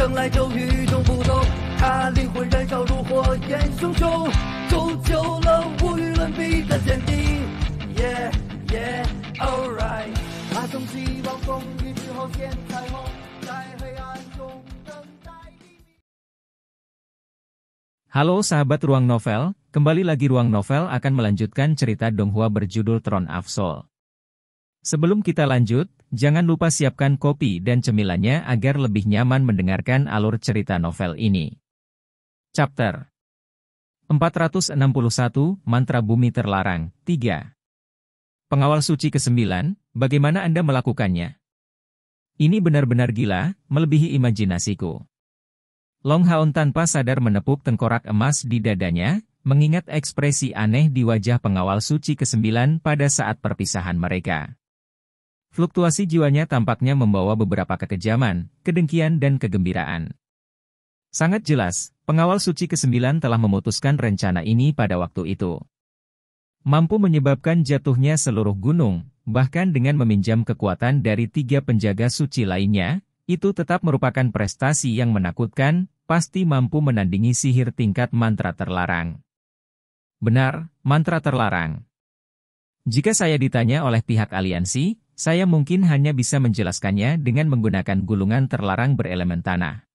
生来就与众不同，他灵魂燃烧如火焰熊熊，铸就了无与伦比的坚定。Yeah, yeah, alright。他从希望风雨之后见彩虹，在黑暗中等待黎明。Halo sahabat Ruang Novel, kembali lagi Ruang Novel akan melanjutkan cerita Donghua berjudul Throne of Soul. Sebelum kita lanjut, jangan lupa siapkan kopi dan cemilannya agar lebih nyaman mendengarkan alur cerita novel ini. Chapter 461, Mantra Bumi Terlarang, 3. Pengawal suci ke-9, bagaimana Anda melakukannya? Ini benar-benar gila, melebihi imajinasiku. Long Haon tanpa sadar menepuk tengkorak emas di dadanya, mengingat ekspresi aneh di wajah pengawal suci ke-9 pada saat perpisahan mereka. Fluktuasi jiwanya tampaknya membawa beberapa kekejaman, kedengkian dan kegembiraan. Sangat jelas, pengawal suci ke-9 telah memutuskan rencana ini pada waktu itu. Mampu menyebabkan jatuhnya seluruh gunung, bahkan dengan meminjam kekuatan dari 3 penjaga suci lainnya, itu tetap merupakan prestasi yang menakutkan, pasti mampu menandingi sihir tingkat mantra terlarang. Benar, mantra terlarang. Jika saya ditanya oleh pihak aliansi, saya mungkin hanya bisa menjelaskannya dengan menggunakan gulungan terlarang berelemen tanah.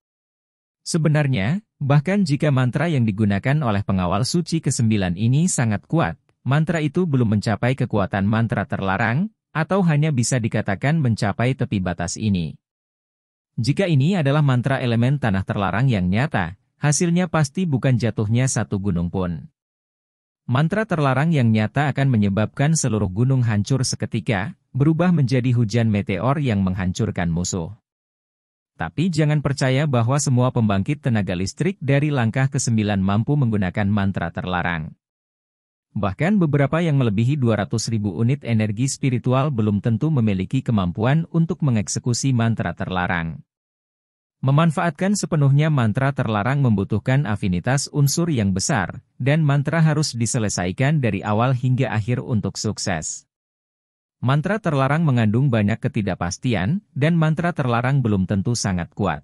Sebenarnya, bahkan jika mantra yang digunakan oleh pengawal suci ke-9 ini sangat kuat, mantra itu belum mencapai kekuatan mantra terlarang, atau hanya bisa dikatakan mencapai tepi batas ini. Jika ini adalah mantra elemen tanah terlarang yang nyata, hasilnya pasti bukan jatuhnya satu gunung pun. Mantra terlarang yang nyata akan menyebabkan seluruh gunung hancur seketika, berubah menjadi hujan meteor yang menghancurkan musuh. Tapi jangan percaya bahwa semua pembangkit tenaga listrik dari langkah ke-9 mampu menggunakan mantra terlarang. Bahkan beberapa yang melebihi 200.000 unit energi spiritual belum tentu memiliki kemampuan untuk mengeksekusi mantra terlarang. Memanfaatkan sepenuhnya mantra terlarang membutuhkan afinitas unsur yang besar, dan mantra harus diselesaikan dari awal hingga akhir untuk sukses. Mantra terlarang mengandung banyak ketidakpastian, dan mantra terlarang belum tentu sangat kuat.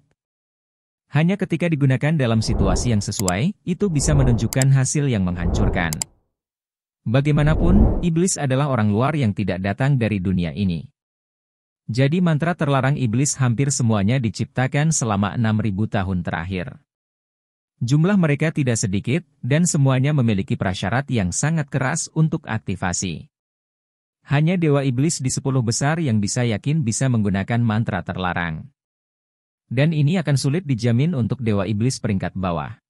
Hanya ketika digunakan dalam situasi yang sesuai, itu bisa menunjukkan hasil yang menghancurkan. Bagaimanapun, iblis adalah orang luar yang tidak datang dari dunia ini. Jadi mantra terlarang iblis hampir semuanya diciptakan selama 6.000 tahun terakhir. Jumlah mereka tidak sedikit, dan semuanya memiliki prasyarat yang sangat keras untuk aktivasi. Hanya Dewa Iblis di 10 besar yang bisa yakin bisa menggunakan mantra terlarang. Dan ini akan sulit dijamin untuk Dewa Iblis peringkat bawah.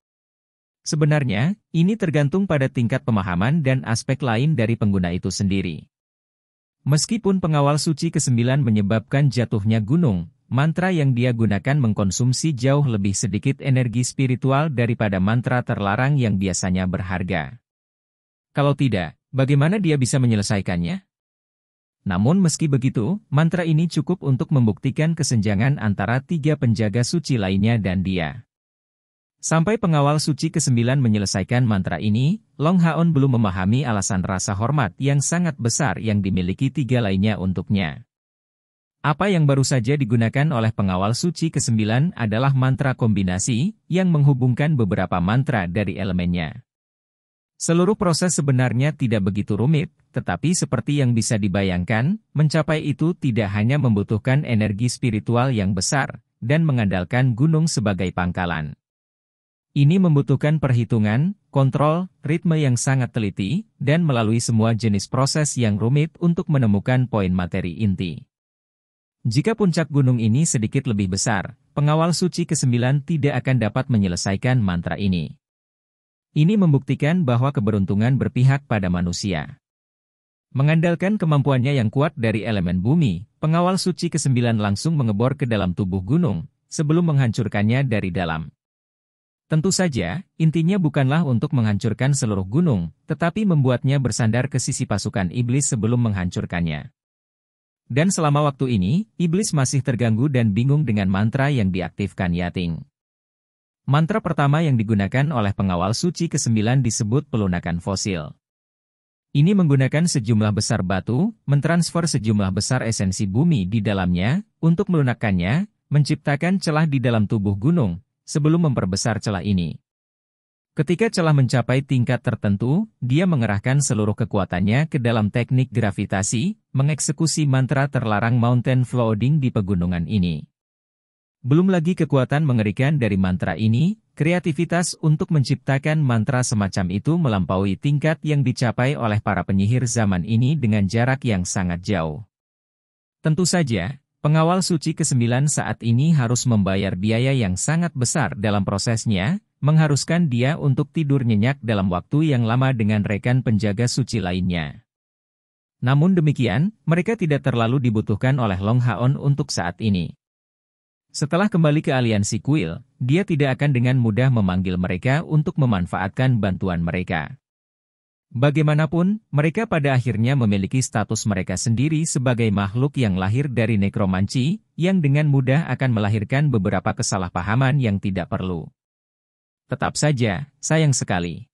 Sebenarnya, ini tergantung pada tingkat pemahaman dan aspek lain dari pengguna itu sendiri. Meskipun pengawal suci ke-9 menyebabkan jatuhnya gunung, mantra yang dia gunakan mengkonsumsi jauh lebih sedikit energi spiritual daripada mantra terlarang yang biasanya berharga. Kalau tidak, bagaimana dia bisa menyelesaikannya? Namun meski begitu, mantra ini cukup untuk membuktikan kesenjangan antara 3 penjaga suci lainnya dan dia. Sampai pengawal suci ke-9 menyelesaikan mantra ini, Long Haon belum memahami alasan rasa hormat yang sangat besar yang dimiliki 3 lainnya untuknya. Apa yang baru saja digunakan oleh pengawal suci ke-9 adalah mantra kombinasi, yang menghubungkan beberapa mantra dari elemennya. Seluruh proses sebenarnya tidak begitu rumit, tetapi seperti yang bisa dibayangkan, mencapai itu tidak hanya membutuhkan energi spiritual yang besar, dan mengandalkan gunung sebagai pangkalan. Ini membutuhkan perhitungan, kontrol, ritme yang sangat teliti, dan melalui semua jenis proses yang rumit untuk menemukan poin materi inti. Jika puncak gunung ini sedikit lebih besar, pengawal suci ke-9 tidak akan dapat menyelesaikan mantra ini. Ini membuktikan bahwa keberuntungan berpihak pada manusia. Mengandalkan kemampuannya yang kuat dari elemen bumi, pengawal suci ke-9 langsung mengebor ke dalam tubuh gunung, sebelum menghancurkannya dari dalam. Tentu saja, intinya bukanlah untuk menghancurkan seluruh gunung, tetapi membuatnya bersandar ke sisi pasukan iblis sebelum menghancurkannya. Dan selama waktu ini, iblis masih terganggu dan bingung dengan mantra yang diaktifkan Yating. Mantra pertama yang digunakan oleh pengawal suci ke-9 disebut pelunakan fosil. Ini menggunakan sejumlah besar batu, mentransfer sejumlah besar esensi bumi di dalamnya, untuk melunakkannya, menciptakan celah di dalam tubuh gunung, sebelum memperbesar celah ini. Ketika celah mencapai tingkat tertentu, dia mengerahkan seluruh kekuatannya ke dalam teknik gravitasi, mengeksekusi mantra terlarang mountain flooding di pegunungan ini. Belum lagi kekuatan mengerikan dari mantra ini, kreativitas untuk menciptakan mantra semacam itu melampaui tingkat yang dicapai oleh para penyihir zaman ini dengan jarak yang sangat jauh. Tentu saja, pengawal suci ke-9 saat ini harus membayar biaya yang sangat besar dalam prosesnya, mengharuskan dia untuk tidur nyenyak dalam waktu yang lama dengan rekan penjaga suci lainnya. Namun demikian, mereka tidak terlalu dibutuhkan oleh Long Haon untuk saat ini. Setelah kembali ke aliansi kuil, dia tidak akan dengan mudah memanggil mereka untuk memanfaatkan bantuan mereka. Bagaimanapun, mereka pada akhirnya memiliki status mereka sendiri sebagai makhluk yang lahir dari nekromansi, yang dengan mudah akan melahirkan beberapa kesalahpahaman yang tidak perlu. Tetap saja, sayang sekali.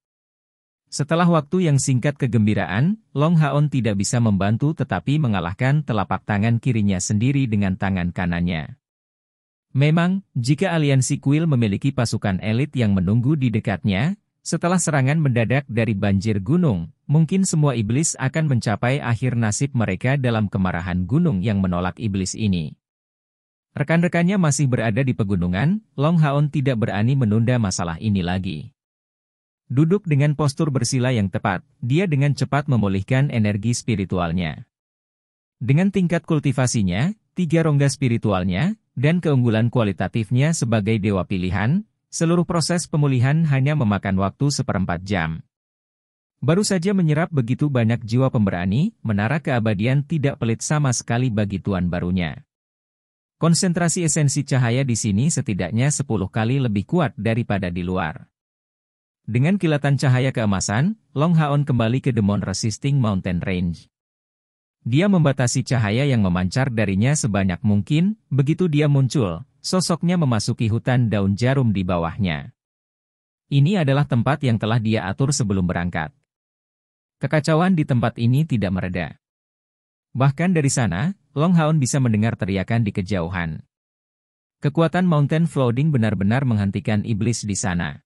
Setelah waktu yang singkat kegembiraan, Long Haon tidak bisa membantu tetapi mengalahkan telapak tangan kirinya sendiri dengan tangan kanannya. Memang, jika aliansi kuil memiliki pasukan elit yang menunggu di dekatnya, setelah serangan mendadak dari banjir gunung, mungkin semua iblis akan mencapai akhir nasib mereka dalam kemarahan gunung yang menolak iblis ini. Rekan-rekannya masih berada di pegunungan, Long Haon tidak berani menunda masalah ini lagi. Duduk dengan postur bersila yang tepat, dia dengan cepat memulihkan energi spiritualnya. Dengan tingkat kultivasinya, 3 rongga spiritualnya, dan keunggulan kualitatifnya sebagai dewa pilihan, seluruh proses pemulihan hanya memakan waktu 1/4 jam. Baru saja menyerap begitu banyak jiwa pemberani, menara keabadian tidak pelit sama sekali bagi tuan barunya. Konsentrasi esensi cahaya di sini setidaknya 10 kali lebih kuat daripada di luar. Dengan kilatan cahaya keemasan, Long Haon kembali ke Demon Resisting Mountain Range. Dia membatasi cahaya yang memancar darinya sebanyak mungkin, begitu dia muncul, sosoknya memasuki hutan daun jarum di bawahnya. Ini adalah tempat yang telah dia atur sebelum berangkat. Kekacauan di tempat ini tidak mereda. Bahkan dari sana, Long Haon bisa mendengar teriakan di kejauhan. Kekuatan mountain flooding benar-benar menghentikan iblis di sana.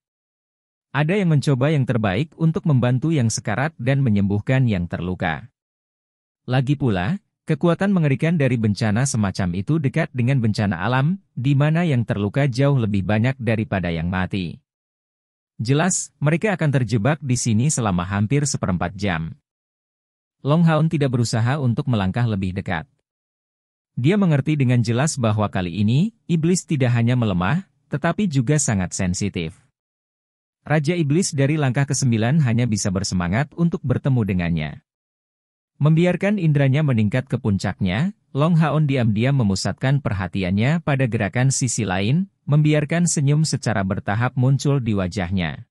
Ada yang mencoba yang terbaik untuk membantu yang sekarat dan menyembuhkan yang terluka. Lagi pula, kekuatan mengerikan dari bencana semacam itu dekat dengan bencana alam, di mana yang terluka jauh lebih banyak daripada yang mati. Jelas, mereka akan terjebak di sini selama hampir 1/4 jam. Long Haon tidak berusaha untuk melangkah lebih dekat. Dia mengerti dengan jelas bahwa kali ini, iblis tidak hanya melemah, tetapi juga sangat sensitif. Raja Iblis dari langkah ke-9 hanya bisa bersemangat untuk bertemu dengannya. Membiarkan indranya meningkat ke puncaknya, Long Haon diam-diam memusatkan perhatiannya pada gerakan sisi lain, membiarkan senyum secara bertahap muncul di wajahnya.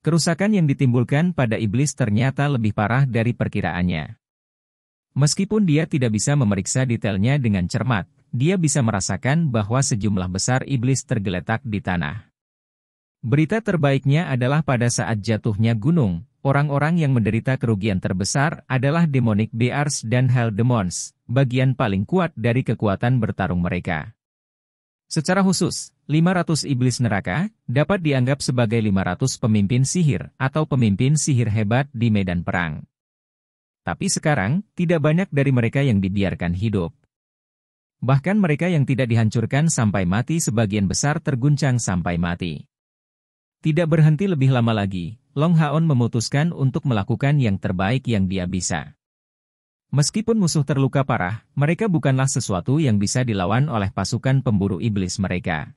Kerusakan yang ditimbulkan pada iblis ternyata lebih parah dari perkiraannya. Meskipun dia tidak bisa memeriksa detailnya dengan cermat, dia bisa merasakan bahwa sejumlah besar iblis tergeletak di tanah. Berita terbaiknya adalah pada saat jatuhnya gunung, orang-orang yang menderita kerugian terbesar adalah Demonic Bears dan Hell Demons, bagian paling kuat dari kekuatan bertarung mereka. Secara khusus, 500 iblis neraka dapat dianggap sebagai 500 pemimpin sihir atau pemimpin sihir hebat di medan perang. Tapi sekarang, tidak banyak dari mereka yang dibiarkan hidup. Bahkan mereka yang tidak dihancurkan sampai mati sebagian besar terguncang sampai mati. Tidak berhenti lebih lama lagi, Long Haon memutuskan untuk melakukan yang terbaik yang dia bisa. Meskipun musuh terluka parah, mereka bukanlah sesuatu yang bisa dilawan oleh pasukan pemburu iblis mereka.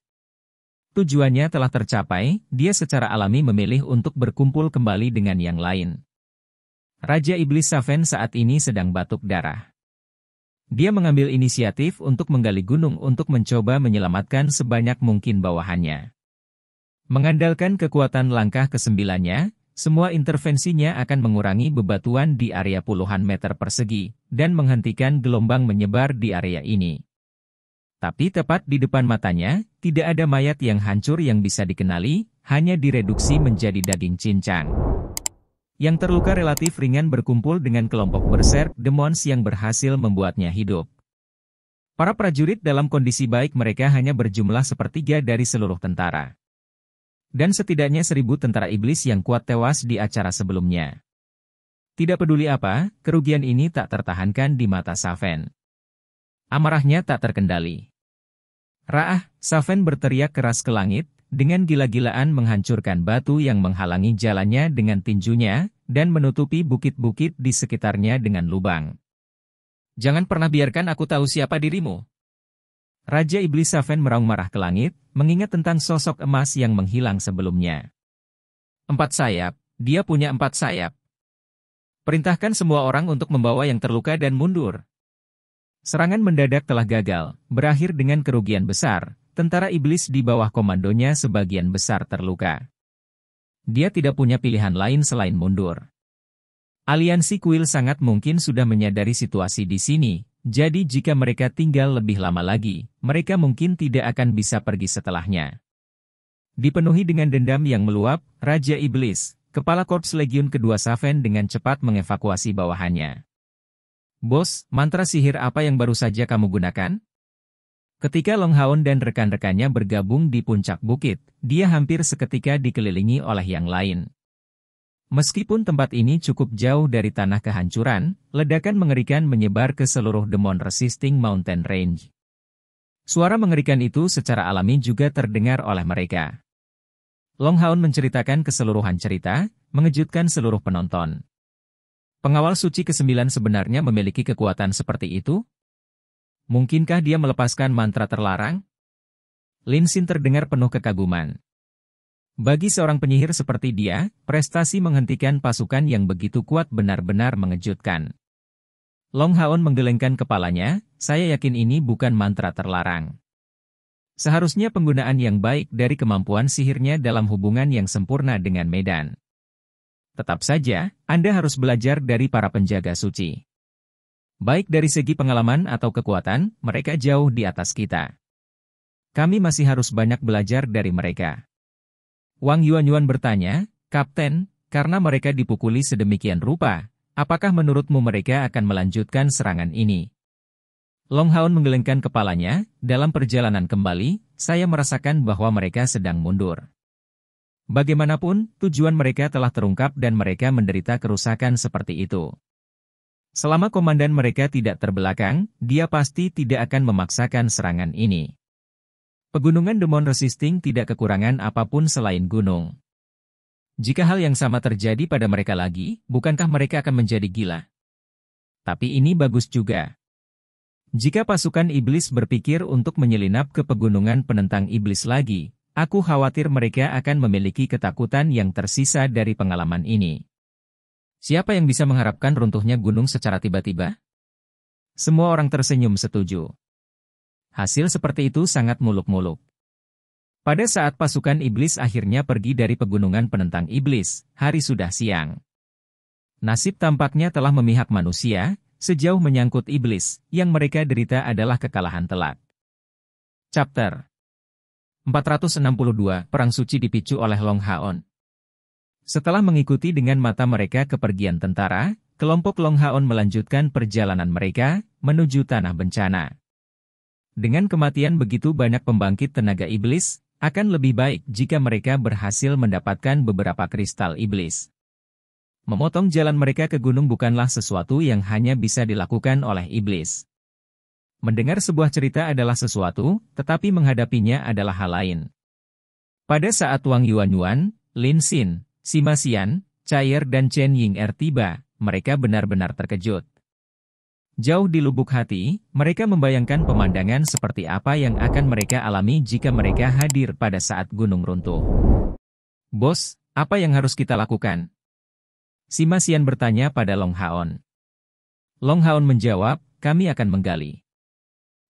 Tujuannya telah tercapai, dia secara alami memilih untuk berkumpul kembali dengan yang lain. Raja Iblis Saven saat ini sedang batuk darah. Dia mengambil inisiatif untuk menggali gunung untuk mencoba menyelamatkan sebanyak mungkin bawahannya. Mengandalkan kekuatan langkah ke-9-nya, semua intervensinya akan mengurangi bebatuan di area puluhan meter persegi, dan menghentikan gelombang menyebar di area ini. Tapi tepat di depan matanya, tidak ada mayat yang hancur yang bisa dikenali, hanya direduksi menjadi daging cincang. Yang terluka relatif ringan berkumpul dengan kelompok berserk demons yang berhasil membuatnya hidup. Para prajurit dalam kondisi baik mereka hanya berjumlah sepertiga dari seluruh tentara. Dan setidaknya 1.000 tentara iblis yang kuat tewas di acara sebelumnya. Tidak peduli apa, kerugian ini tak tertahankan di mata Saven. Amarahnya tak terkendali. "Ra'ah!" Saven berteriak keras ke langit, dengan gila-gilaan menghancurkan batu yang menghalangi jalannya dengan tinjunya, dan menutupi bukit-bukit di sekitarnya dengan lubang. "Jangan pernah biarkan aku tahu siapa dirimu." Raja Iblis Saven meraung marah ke langit, mengingat tentang sosok emas yang menghilang sebelumnya. 4 sayap, dia punya 4 sayap. Perintahkan semua orang untuk membawa yang terluka dan mundur. Serangan mendadak telah gagal, berakhir dengan kerugian besar. Tentara iblis di bawah komandonya sebagian besar terluka. Dia tidak punya pilihan lain selain mundur. Aliansi Kuil sangat mungkin sudah menyadari situasi di sini, jadi jika mereka tinggal lebih lama lagi, mereka mungkin tidak akan bisa pergi setelahnya. Dipenuhi dengan dendam yang meluap, Raja Iblis, Kepala Korps Legiun kedua Saven dengan cepat mengevakuasi bawahannya. "Bos, mantra sihir apa yang baru saja kamu gunakan?" Ketika Long Haon dan rekan-rekannya bergabung di puncak bukit, dia hampir seketika dikelilingi oleh yang lain. Meskipun tempat ini cukup jauh dari tanah kehancuran, ledakan mengerikan menyebar ke seluruh Demon Resisting Mountain Range. Suara mengerikan itu secara alami juga terdengar oleh mereka. Long Haon menceritakan keseluruhan cerita, mengejutkan seluruh penonton. Pengawal suci ke-9 sebenarnya memiliki kekuatan seperti itu? Mungkinkah dia melepaskan mantra terlarang? Lin Xin terdengar penuh kekaguman. Bagi seorang penyihir seperti dia, prestasi menghentikan pasukan yang begitu kuat benar-benar mengejutkan. Long Haon menggelengkan kepalanya, "Saya yakin ini bukan mantra terlarang. Seharusnya penggunaan yang baik dari kemampuan sihirnya dalam hubungan yang sempurna dengan medan. Tetap saja, Anda harus belajar dari para penjaga suci. Baik dari segi pengalaman atau kekuatan, mereka jauh di atas kita. Kami masih harus banyak belajar dari mereka." Wang Yuanyuan bertanya, "Kapten, karena mereka dipukuli sedemikian rupa, apakah menurutmu mereka akan melanjutkan serangan ini?" Long Haon menggelengkan kepalanya, "Dalam perjalanan kembali, saya merasakan bahwa mereka sedang mundur. Bagaimanapun, tujuan mereka telah terungkap dan mereka menderita kerusakan seperti itu. Selama komandan mereka tidak terbelakang, dia pasti tidak akan memaksakan serangan ini. Pegunungan Demon Resisting tidak kekurangan apapun selain gunung. Jika hal yang sama terjadi pada mereka lagi, bukankah mereka akan menjadi gila? Tapi ini bagus juga. Jika pasukan iblis berpikir untuk menyelinap ke pegunungan penentang iblis lagi, aku khawatir mereka akan memiliki ketakutan yang tersisa dari pengalaman ini. Siapa yang bisa mengharapkan runtuhnya gunung secara tiba-tiba?" Semua orang tersenyum setuju. Hasil seperti itu sangat muluk-muluk. Pada saat pasukan iblis akhirnya pergi dari pegunungan penentang iblis, hari sudah siang. Nasib tampaknya telah memihak manusia, sejauh menyangkut iblis, yang mereka derita adalah kekalahan telak. Chapter 462, Perang Suci dipicu oleh Long Haon. Setelah mengikuti dengan mata mereka kepergian tentara, kelompok Long Haon melanjutkan perjalanan mereka menuju tanah bencana. Dengan kematian begitu banyak pembangkit tenaga iblis, akan lebih baik jika mereka berhasil mendapatkan beberapa kristal iblis. Memotong jalan mereka ke gunung bukanlah sesuatu yang hanya bisa dilakukan oleh iblis. Mendengar sebuah cerita adalah sesuatu, tetapi menghadapinya adalah hal lain. Pada saat Wang Yuanyuan, Lin Xin, Sima Xian, Cair dan Chen Ying-er tiba, mereka benar-benar terkejut. Jauh di lubuk hati, mereka membayangkan pemandangan seperti apa yang akan mereka alami jika mereka hadir pada saat gunung runtuh. "Bos, apa yang harus kita lakukan?" Sima Xian bertanya pada Long Haon. Long Haon menjawab, "Kami akan menggali.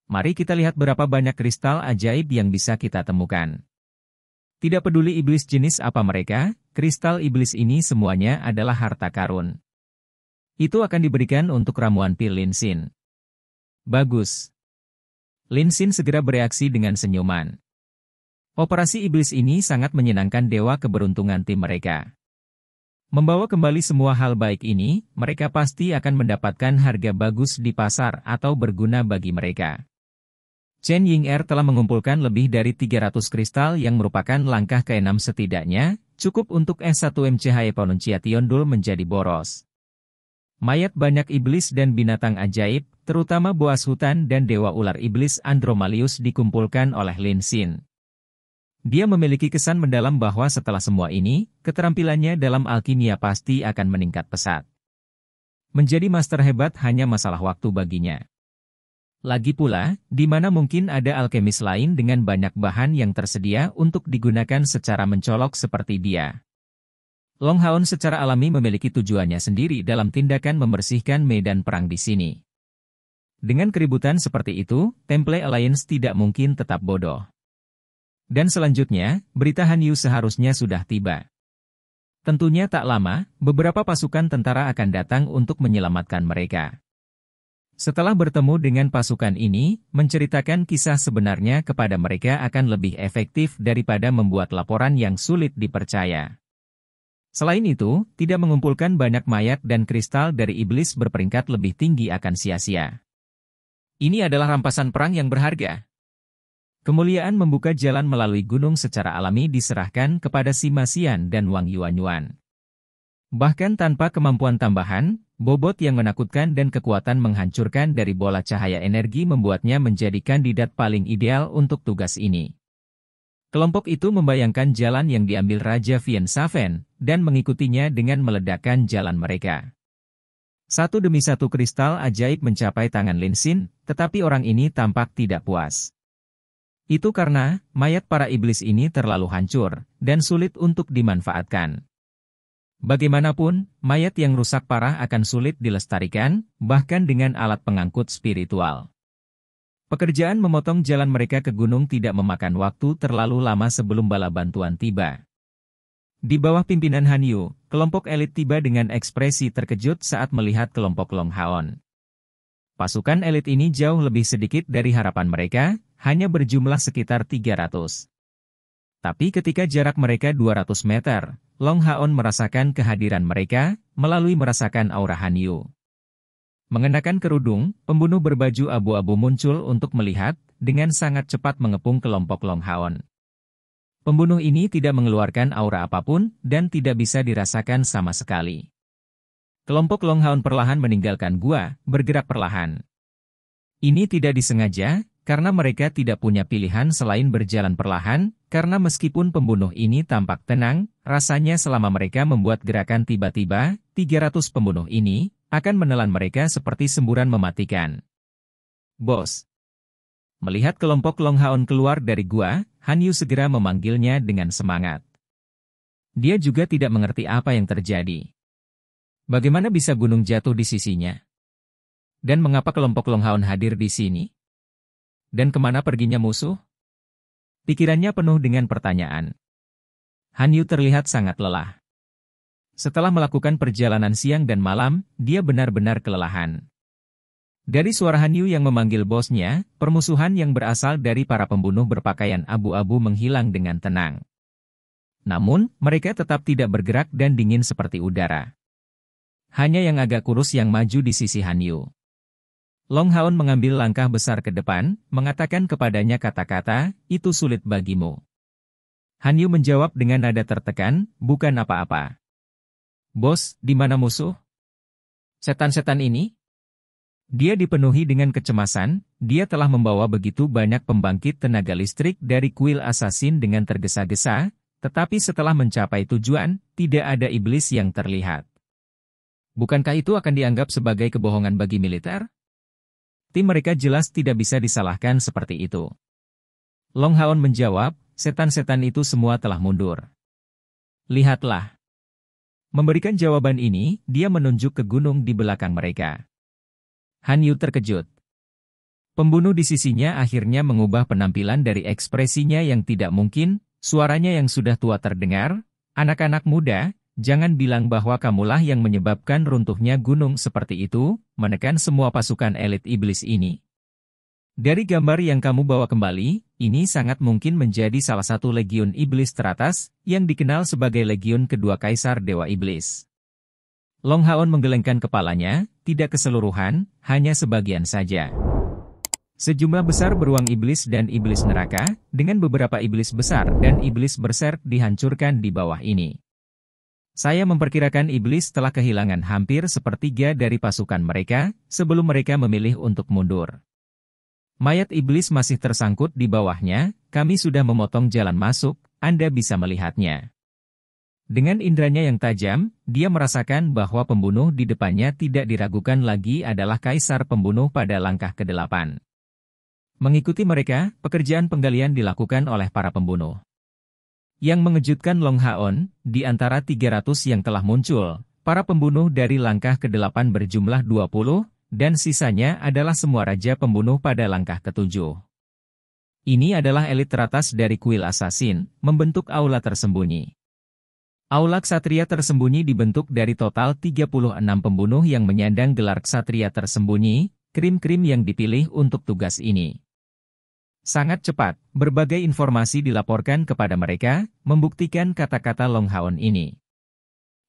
Mari kita lihat berapa banyak kristal ajaib yang bisa kita temukan. Tidak peduli iblis jenis apa mereka, kristal iblis ini semuanya adalah harta karun. Itu akan diberikan untuk ramuan pil Lin Xin." "Bagus." Lin Xin segera bereaksi dengan senyuman. Operasi iblis ini sangat menyenangkan dewa keberuntungan tim mereka. Membawa kembali semua hal baik ini, mereka pasti akan mendapatkan harga bagus di pasar atau berguna bagi mereka. Chen Ying'er telah mengumpulkan lebih dari 300 kristal yang merupakan langkah ke-6 setidaknya, cukup untuk S1M Pronunciation menjadi boros. Mayat banyak iblis dan binatang ajaib, terutama boas hutan dan dewa ular iblis Andromalius dikumpulkan oleh Lin Xin. Dia memiliki kesan mendalam bahwa setelah semua ini, keterampilannya dalam alkimia pasti akan meningkat pesat. Menjadi master hebat hanya masalah waktu baginya. Lagi pula, di mana mungkin ada alkemis lain dengan banyak bahan yang tersedia untuk digunakan secara mencolok seperti dia. Long Haon secara alami memiliki tujuannya sendiri dalam tindakan membersihkan medan perang di sini. Dengan keributan seperti itu, Temple Alliance tidak mungkin tetap bodoh. Dan selanjutnya, berita Han Yu seharusnya sudah tiba. Tentunya tak lama, beberapa pasukan tentara akan datang untuk menyelamatkan mereka. Setelah bertemu dengan pasukan ini, menceritakan kisah sebenarnya kepada mereka akan lebih efektif daripada membuat laporan yang sulit dipercaya. Selain itu, tidak mengumpulkan banyak mayat dan kristal dari iblis berperingkat lebih tinggi akan sia-sia. Ini adalah rampasan perang yang berharga. Kemuliaan membuka jalan melalui gunung secara alami diserahkan kepada Sima Xian dan Wang Yuanyuan. Bahkan tanpa kemampuan tambahan, bobot yang menakutkan dan kekuatan menghancurkan dari bola cahaya energi membuatnya menjadi kandidat paling ideal untuk tugas ini. Kelompok itu membayangkan jalan yang diambil Raja Vian Saven, dan mengikutinya dengan meledakkan jalan mereka. Satu demi satu kristal ajaib mencapai tangan Lin Xin, tetapi orang ini tampak tidak puas. Itu karena, mayat para iblis ini terlalu hancur, dan sulit untuk dimanfaatkan. Bagaimanapun, mayat yang rusak parah akan sulit dilestarikan, bahkan dengan alat pengangkut spiritual. Pekerjaan memotong jalan mereka ke gunung tidak memakan waktu terlalu lama sebelum bala bantuan tiba. Di bawah pimpinan Han Yu, kelompok elit tiba dengan ekspresi terkejut saat melihat kelompok Long Haon. Pasukan elit ini jauh lebih sedikit dari harapan mereka, hanya berjumlah sekitar 300. Tapi ketika jarak mereka 200 meter, Long Haon merasakan kehadiran mereka, melalui merasakan aura Han Yu. Mengenakan kerudung, pembunuh berbaju abu-abu muncul untuk melihat, dengan sangat cepat mengepung kelompok Long Haon. Pembunuh ini tidak mengeluarkan aura apapun, dan tidak bisa dirasakan sama sekali. Kelompok Long Haon perlahan meninggalkan gua, bergerak perlahan. Ini tidak disengaja, karena mereka tidak punya pilihan selain berjalan perlahan, karena meskipun pembunuh ini tampak tenang, rasanya selama mereka membuat gerakan tiba-tiba, 300 pembunuh ini akan menelan mereka seperti semburan mematikan. Bos. Melihat kelompok Long Haon keluar dari gua, Han Yu segera memanggilnya dengan semangat. Dia juga tidak mengerti apa yang terjadi. Bagaimana bisa gunung jatuh di sisinya? Dan mengapa kelompok Long Haon hadir di sini? Dan kemana perginya musuh? Pikirannya penuh dengan pertanyaan. Han Yu terlihat sangat lelah. Setelah melakukan perjalanan siang dan malam, dia benar-benar kelelahan. Dari suara Han Yu yang memanggil bosnya, permusuhan yang berasal dari para pembunuh berpakaian abu-abu menghilang dengan tenang. Namun, mereka tetap tidak bergerak dan dingin seperti udara. Hanya yang agak kurus yang maju di sisi Han Yu. Long Haon mengambil langkah besar ke depan, mengatakan kepadanya kata-kata, itu sulit bagimu. Han Yu menjawab dengan nada tertekan, bukan apa-apa. Bos, di mana musuh? Setan-setan ini? Dia dipenuhi dengan kecemasan, dia telah membawa begitu banyak pembangkit tenaga listrik dari kuil assassin dengan tergesa-gesa, tetapi setelah mencapai tujuan, tidak ada iblis yang terlihat. Bukankah itu akan dianggap sebagai kebohongan bagi militer? Tim mereka jelas tidak bisa disalahkan seperti itu. Long Haon menjawab, setan-setan itu semua telah mundur. Lihatlah. Memberikan jawaban ini, dia menunjuk ke gunung di belakang mereka. Han Yu terkejut. Pembunuh di sisinya akhirnya mengubah penampilan dari ekspresinya yang tidak mungkin, suaranya yang sudah tua terdengar, anak-anak muda, jangan bilang bahwa kamulah yang menyebabkan runtuhnya gunung seperti itu, menekan semua pasukan elit iblis ini. Dari gambar yang kamu bawa kembali, ini sangat mungkin menjadi salah satu legiun iblis teratas, yang dikenal sebagai legiun kedua Kaisar Dewa Iblis. Long Haon menggelengkan kepalanya, tidak keseluruhan, hanya sebagian saja. Sejumlah besar beruang iblis dan iblis neraka, dengan beberapa iblis besar dan iblis berserk dihancurkan di bawah ini. Saya memperkirakan iblis telah kehilangan hampir sepertiga dari pasukan mereka, sebelum mereka memilih untuk mundur. Mayat iblis masih tersangkut di bawahnya, kami sudah memotong jalan masuk, Anda bisa melihatnya. Dengan indranya yang tajam, dia merasakan bahwa pembunuh di depannya tidak diragukan lagi adalah kaisar pembunuh pada langkah ke-8. Mengikuti mereka, pekerjaan penggalian dilakukan oleh para pembunuh. Yang mengejutkan Long Haon, di antara 300 yang telah muncul, para pembunuh dari langkah ke-8 berjumlah 20, dan sisanya adalah semua raja pembunuh pada langkah ke-7. Ini adalah elit teratas dari kuil assassin, membentuk aula tersembunyi. Aula Ksatria tersembunyi dibentuk dari total 36 pembunuh yang menyandang gelar Ksatria tersembunyi, krim-krim yang dipilih untuk tugas ini. Sangat cepat, berbagai informasi dilaporkan kepada mereka, membuktikan kata-kata Long Haon ini.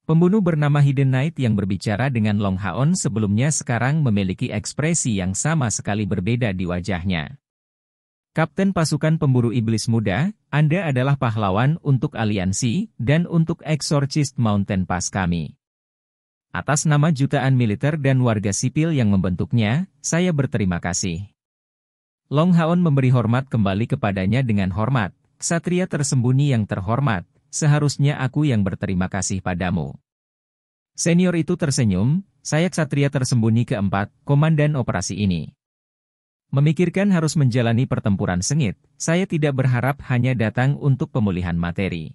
Pembunuh bernama Hidden Knight yang berbicara dengan Long Haon sebelumnya sekarang memiliki ekspresi yang sama sekali berbeda di wajahnya. Kapten pasukan pemburu iblis muda, Anda adalah pahlawan untuk aliansi, dan untuk Exorcist Mountain Pass kami. Atas nama jutaan militer dan warga sipil yang membentuknya, saya berterima kasih. Long Haon memberi hormat kembali kepadanya dengan hormat, Ksatria tersembunyi yang terhormat, seharusnya aku yang berterima kasih padamu. Senior itu tersenyum, saya Ksatria tersembunyi keempat, komandan operasi ini. Memikirkan harus menjalani pertempuran sengit, saya tidak berharap hanya datang untuk pemulihan materi.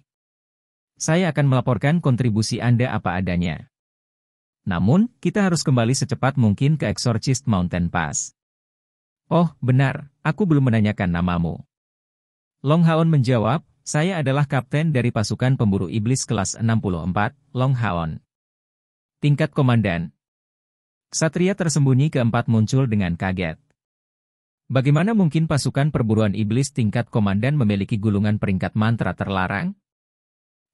Saya akan melaporkan kontribusi Anda apa adanya. Namun, kita harus kembali secepat mungkin ke Exorcist Mountain Pass. Oh, benar, aku belum menanyakan namamu. Long Haon menjawab, saya adalah kapten dari pasukan pemburu iblis kelas 64, Long Haon. Tingkat komandan. Ksatria tersembunyi keempat muncul dengan kaget. Bagaimana mungkin pasukan perburuan iblis tingkat komandan memiliki gulungan peringkat mantra terlarang?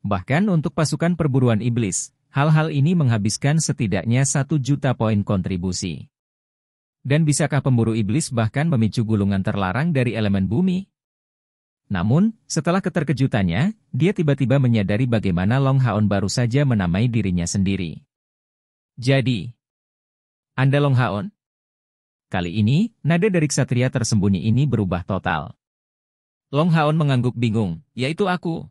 Bahkan untuk pasukan perburuan iblis, hal-hal ini menghabiskan setidaknya 1 juta poin kontribusi. Dan bisakah pemburu iblis bahkan memicu gulungan terlarang dari elemen bumi? Namun, setelah keterkejutannya, dia tiba-tiba menyadari bagaimana Long Haon baru saja menamai dirinya sendiri. Jadi, Anda Long Haon? Kali ini, nada dari Ksatria tersembunyi ini berubah total. Long Haon mengangguk bingung, yaitu aku.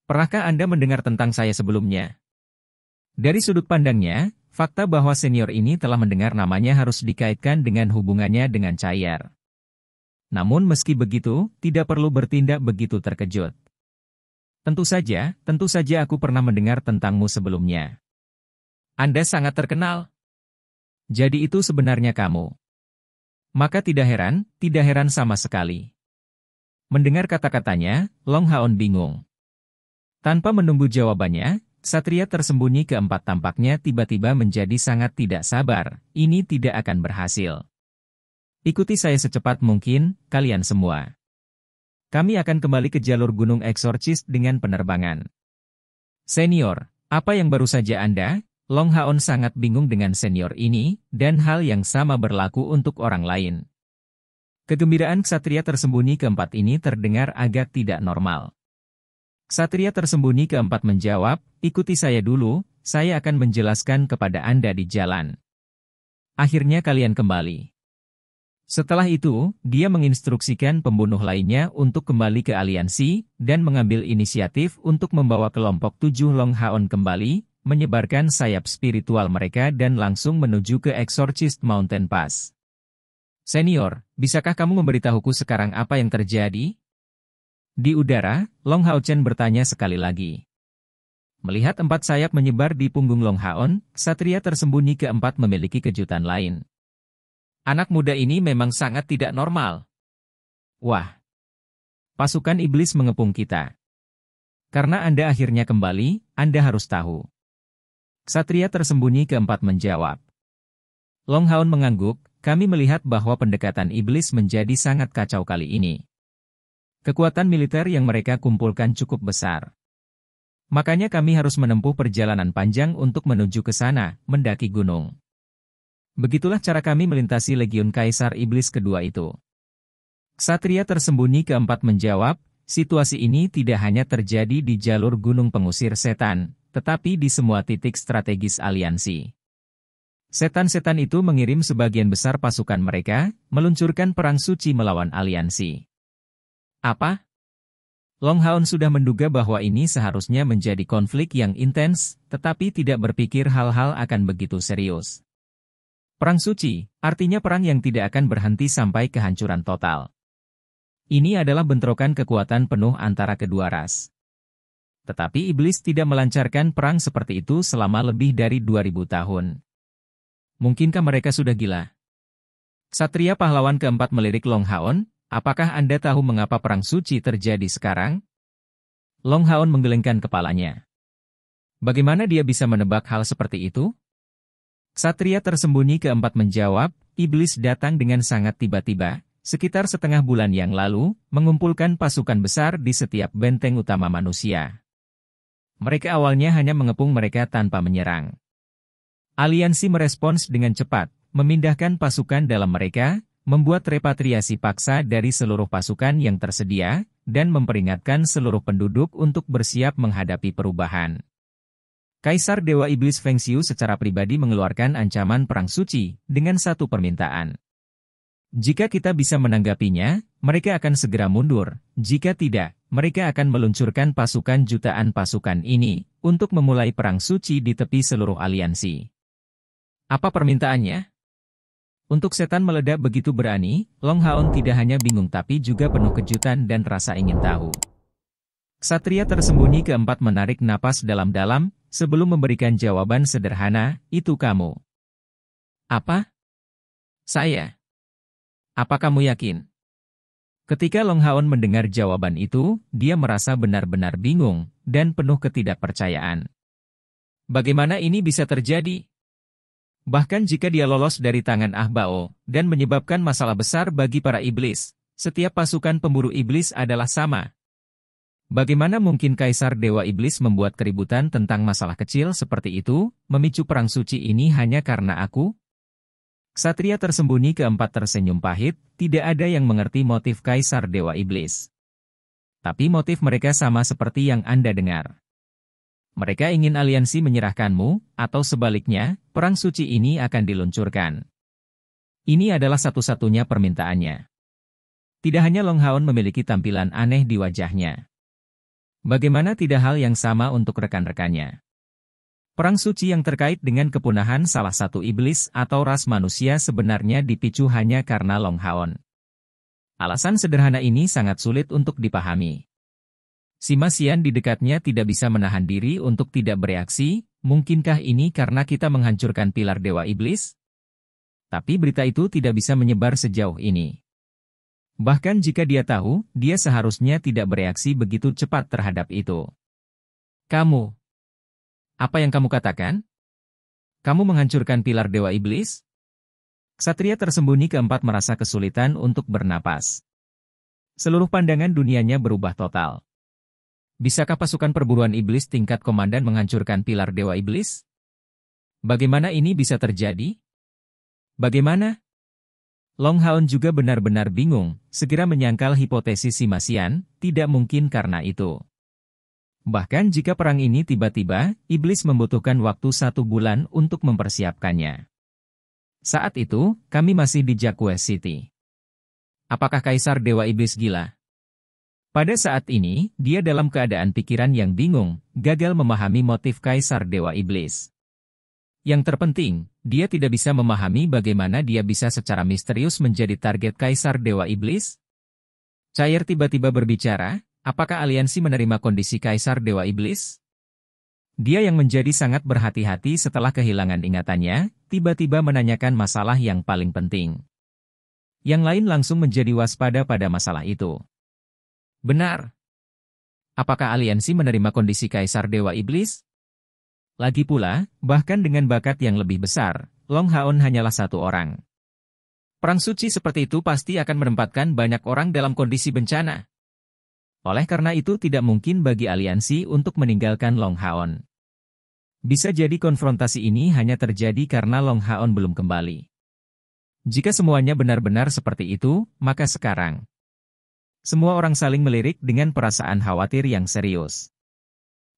Pernahkah Anda mendengar tentang saya sebelumnya? Dari sudut pandangnya, fakta bahwa senior ini telah mendengar namanya harus dikaitkan dengan hubungannya dengan Chayar. Namun meski begitu, tidak perlu bertindak begitu terkejut. Tentu saja aku pernah mendengar tentangmu sebelumnya. Anda sangat terkenal. Jadi itu sebenarnya kamu. Maka tidak heran sama sekali. Mendengar kata-katanya, Long Haon bingung. Tanpa menunggu jawabannya, Ksatria tersembunyi keempat tampaknya tiba-tiba menjadi sangat tidak sabar, ini tidak akan berhasil. Ikuti saya secepat mungkin, kalian semua. Kami akan kembali ke jalur Gunung Exorcist dengan penerbangan. Senior, apa yang baru saja Anda? Long Haon sangat bingung dengan senior ini, dan hal yang sama berlaku untuk orang lain. Kegembiraan Ksatria tersembunyi keempat ini terdengar agak tidak normal. Ksatria tersembunyi keempat menjawab, ikuti saya dulu, saya akan menjelaskan kepada Anda di jalan. Akhirnya kalian kembali. Setelah itu, dia menginstruksikan pembunuh lainnya untuk kembali ke aliansi, dan mengambil inisiatif untuk membawa kelompok 7 Long Haon kembali, menyebarkan sayap spiritual mereka dan langsung menuju ke Exorcist Mountain Pass. Senior, bisakah kamu memberitahuku sekarang apa yang terjadi? Di udara, Long Haochen bertanya sekali lagi. Melihat 4 sayap menyebar di punggung Long Haon, Ksatria tersembunyi keempat memiliki kejutan lain. Anak muda ini memang sangat tidak normal. Wah. Pasukan iblis mengepung kita. Karena Anda akhirnya kembali, Anda harus tahu. Ksatria tersembunyi keempat menjawab. Long Haon mengangguk, kami melihat bahwa pendekatan iblis menjadi sangat kacau kali ini. Kekuatan militer yang mereka kumpulkan cukup besar. Makanya kami harus menempuh perjalanan panjang untuk menuju ke sana, mendaki gunung. Begitulah cara kami melintasi legiun Kaisar Iblis kedua itu. Ksatria tersembunyi keempat menjawab, situasi ini tidak hanya terjadi di jalur gunung pengusir setan, tetapi di semua titik strategis aliansi. Setan-setan itu mengirim sebagian besar pasukan mereka, meluncurkan perang suci melawan aliansi. Apa? Long Haon sudah menduga bahwa ini seharusnya menjadi konflik yang intens, tetapi tidak berpikir hal-hal akan begitu serius. Perang suci, artinya perang yang tidak akan berhenti sampai kehancuran total. Ini adalah bentrokan kekuatan penuh antara kedua ras. Tetapi iblis tidak melancarkan perang seperti itu selama lebih dari 2000 tahun. Mungkinkah mereka sudah gila? Ksatria pahlawan keempat melirik Long Haon, apakah Anda tahu mengapa perang suci terjadi sekarang? Long Haon menggelengkan kepalanya. Bagaimana dia bisa menebak hal seperti itu? Ksatria tersembunyi keempat menjawab, iblis datang dengan sangat tiba-tiba, sekitar setengah bulan yang lalu, mengumpulkan pasukan besar di setiap benteng utama manusia. Mereka awalnya hanya mengepung mereka tanpa menyerang. Aliansi merespons dengan cepat, memindahkan pasukan dalam mereka, membuat repatriasi paksa dari seluruh pasukan yang tersedia, dan memperingatkan seluruh penduduk untuk bersiap menghadapi perubahan. Kaisar Dewa Iblis Feng Xiu secara pribadi mengeluarkan ancaman perang suci dengan satu permintaan. Jika kita bisa menanggapinya, mereka akan segera mundur. Jika tidak, mereka akan meluncurkan pasukan jutaan pasukan ini untuk memulai perang suci di tepi seluruh aliansi. Apa permintaannya? Untuk setan meledak begitu berani, Long Haon tidak hanya bingung tapi juga penuh kejutan dan rasa ingin tahu. Ksatria tersembunyi keempat menarik napas dalam-dalam, sebelum memberikan jawaban sederhana, itu kamu. Apa? Saya. Apa kamu yakin? Ketika Long Haon mendengar jawaban itu, dia merasa benar-benar bingung, dan penuh ketidakpercayaan. Bagaimana ini bisa terjadi? Bahkan jika dia lolos dari tangan Ah Bao, dan menyebabkan masalah besar bagi para iblis, setiap pasukan pemburu iblis adalah sama. Bagaimana mungkin Kaisar Dewa Iblis membuat keributan tentang masalah kecil seperti itu, memicu perang suci ini hanya karena aku? Ksatria tersembunyi keempat tersenyum pahit, tidak ada yang mengerti motif Kaisar Dewa Iblis. Tapi motif mereka sama seperti yang Anda dengar. Mereka ingin aliansi menyerahkanmu, atau sebaliknya, perang suci ini akan diluncurkan. Ini adalah satu-satunya permintaannya. Tidak hanya Long Haon memiliki tampilan aneh di wajahnya. Bagaimana tidak hal yang sama untuk rekan-rekannya? Perang suci yang terkait dengan kepunahan salah satu iblis atau ras manusia sebenarnya dipicu hanya karena Long Haon. Alasan sederhana ini sangat sulit untuk dipahami. Si Masian di dekatnya tidak bisa menahan diri untuk tidak bereaksi, mungkinkah ini karena kita menghancurkan pilar Dewa Iblis? Tapi berita itu tidak bisa menyebar sejauh ini. Bahkan jika dia tahu, dia seharusnya tidak bereaksi begitu cepat terhadap itu. Kamu. Apa yang kamu katakan? Kamu menghancurkan pilar Dewa Iblis? Ksatria tersembunyi keempat merasa kesulitan untuk bernapas. Seluruh pandangan dunianya berubah total. Bisakah pasukan perburuan iblis tingkat komandan menghancurkan pilar Dewa Iblis? Bagaimana ini bisa terjadi? Bagaimana? Long Haon juga benar-benar bingung, segera menyangkal hipotesis si Masian, tidak mungkin karena itu. Bahkan jika perang ini tiba-tiba, iblis membutuhkan waktu 1 bulan untuk mempersiapkannya. Saat itu, kami masih di Jacques City. Apakah Kaisar Dewa Iblis gila? Pada saat ini, dia dalam keadaan pikiran yang bingung, gagal memahami motif Kaisar Dewa Iblis. Yang terpenting, dia tidak bisa memahami bagaimana dia bisa secara misterius menjadi target Kaisar Dewa Iblis. Cair tiba-tiba berbicara, apakah aliansi menerima kondisi Kaisar Dewa Iblis? Dia yang menjadi sangat berhati-hati setelah kehilangan ingatannya, tiba-tiba menanyakan masalah yang paling penting. Yang lain langsung menjadi waspada pada masalah itu. Benar. Apakah aliansi menerima kondisi Kaisar Dewa Iblis? Lagi pula, bahkan dengan bakat yang lebih besar, Long Haon hanyalah 1 orang. Perang suci seperti itu pasti akan menempatkan banyak orang dalam kondisi bencana. Oleh karena itu tidak mungkin bagi aliansi untuk meninggalkan Long Haon. Bisa jadi konfrontasi ini hanya terjadi karena Long Haon belum kembali. Jika semuanya benar-benar seperti itu, maka sekarang semua orang saling melirik dengan perasaan khawatir yang serius.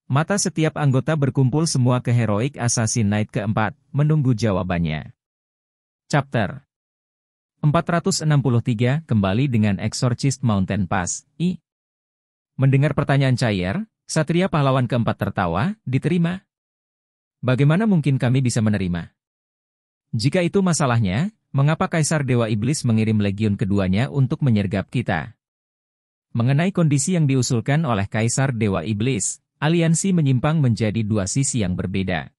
Mata setiap anggota berkumpul semua ke Heroic Assassin Night keempat, menunggu jawabannya. Chapter 463, kembali dengan Exorcist Mountain Pass, I. Mendengar pertanyaan cair, Ksatria pahlawan keempat tertawa, diterima. Bagaimana mungkin kami bisa menerima? Jika itu masalahnya, mengapa Kaisar Dewa Iblis mengirim legiun keduanya untuk menyergap kita? Mengenai kondisi yang diusulkan oleh Kaisar Dewa Iblis, aliansi menyimpang menjadi dua sisi yang berbeda.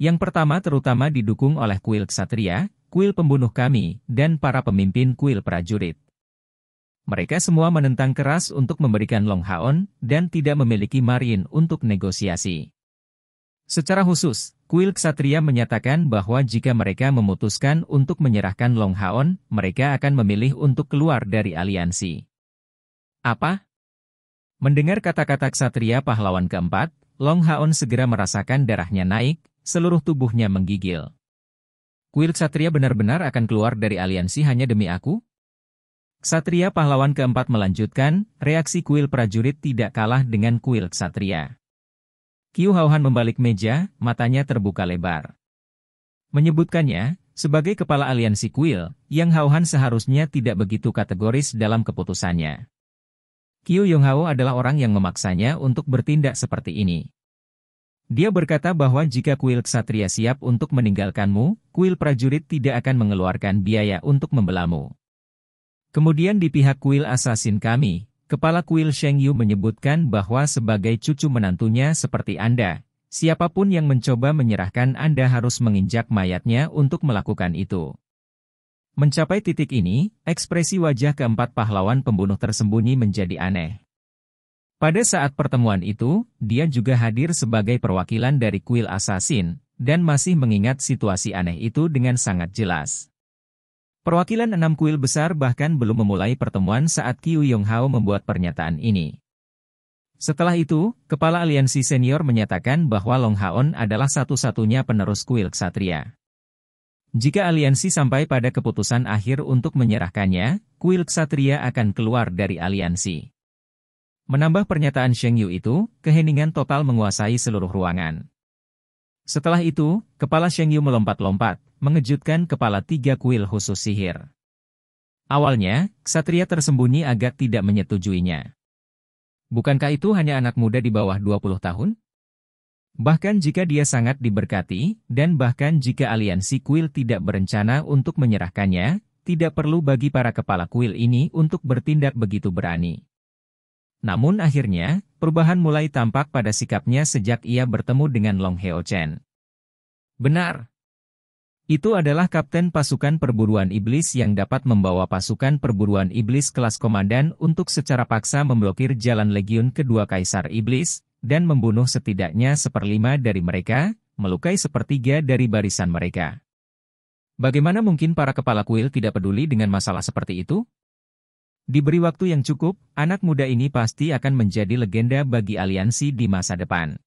Yang pertama terutama didukung oleh kuil Ksatria, kuil pembunuh kami, dan para pemimpin kuil prajurit. Mereka semua menentang keras untuk memberikan Long Haon, dan tidak memiliki Marine untuk negosiasi. Secara khusus, kuil Ksatria menyatakan bahwa jika mereka memutuskan untuk menyerahkan Long Haon, mereka akan memilih untuk keluar dari aliansi. Apa? Mendengar kata-kata Ksatria pahlawan keempat, Long Haon segera merasakan darahnya naik, seluruh tubuhnya menggigil. Kuil Ksatria benar-benar akan keluar dari aliansi hanya demi aku? Ksatria pahlawan keempat melanjutkan, reaksi kuil prajurit tidak kalah dengan kuil Ksatria. Qiu Haohan membalik meja, matanya terbuka lebar. Menyebutkannya, sebagai kepala aliansi kuil, Yang Haohan seharusnya tidak begitu kategoris dalam keputusannya. Qiu Yonghao adalah orang yang memaksanya untuk bertindak seperti ini. Dia berkata bahwa jika kuil Ksatria siap untuk meninggalkanmu, kuil prajurit tidak akan mengeluarkan biaya untuk membelamu. Kemudian di pihak kuil assassin kami, Kepala kuil Sheng Yu menyebutkan bahwa sebagai cucu menantunya seperti Anda, siapapun yang mencoba menyerahkan Anda harus menginjak mayatnya untuk melakukan itu. Mencapai titik ini, ekspresi wajah keempat pahlawan pembunuh tersembunyi menjadi aneh. Pada saat pertemuan itu, dia juga hadir sebagai perwakilan dari kuil assassin, dan masih mengingat situasi aneh itu dengan sangat jelas. Perwakilan 6 kuil besar bahkan belum memulai pertemuan saat Qiu Yonghao membuat pernyataan ini. Setelah itu, Kepala Aliansi Senior menyatakan bahwa Long Haon adalah satu-satunya penerus kuil Ksatria. Jika aliansi sampai pada keputusan akhir untuk menyerahkannya, kuil Ksatria akan keluar dari aliansi. Menambah pernyataan Sheng Yu itu, keheningan total menguasai seluruh ruangan. Setelah itu, Kepala Sheng Yu melompat-lompat, mengejutkan kepala 3 kuil khusus sihir. Awalnya, Ksatria tersembunyi agak tidak menyetujuinya. Bukankah itu hanya anak muda di bawah 20 tahun? Bahkan jika dia sangat diberkati, dan bahkan jika aliansi kuil tidak berencana untuk menyerahkannya, tidak perlu bagi para kepala kuil ini untuk bertindak begitu berani. Namun akhirnya, perubahan mulai tampak pada sikapnya sejak ia bertemu dengan Long Heo Chen. Benar. Itu adalah kapten pasukan perburuan iblis yang dapat membawa pasukan perburuan iblis kelas komandan untuk secara paksa memblokir jalan legiun kedua Kaisar Iblis, dan membunuh setidaknya 1/5 dari mereka, melukai 1/3 dari barisan mereka. Bagaimana mungkin para kepala kuil tidak peduli dengan masalah seperti itu? Diberi waktu yang cukup, anak muda ini pasti akan menjadi legenda bagi aliansi di masa depan.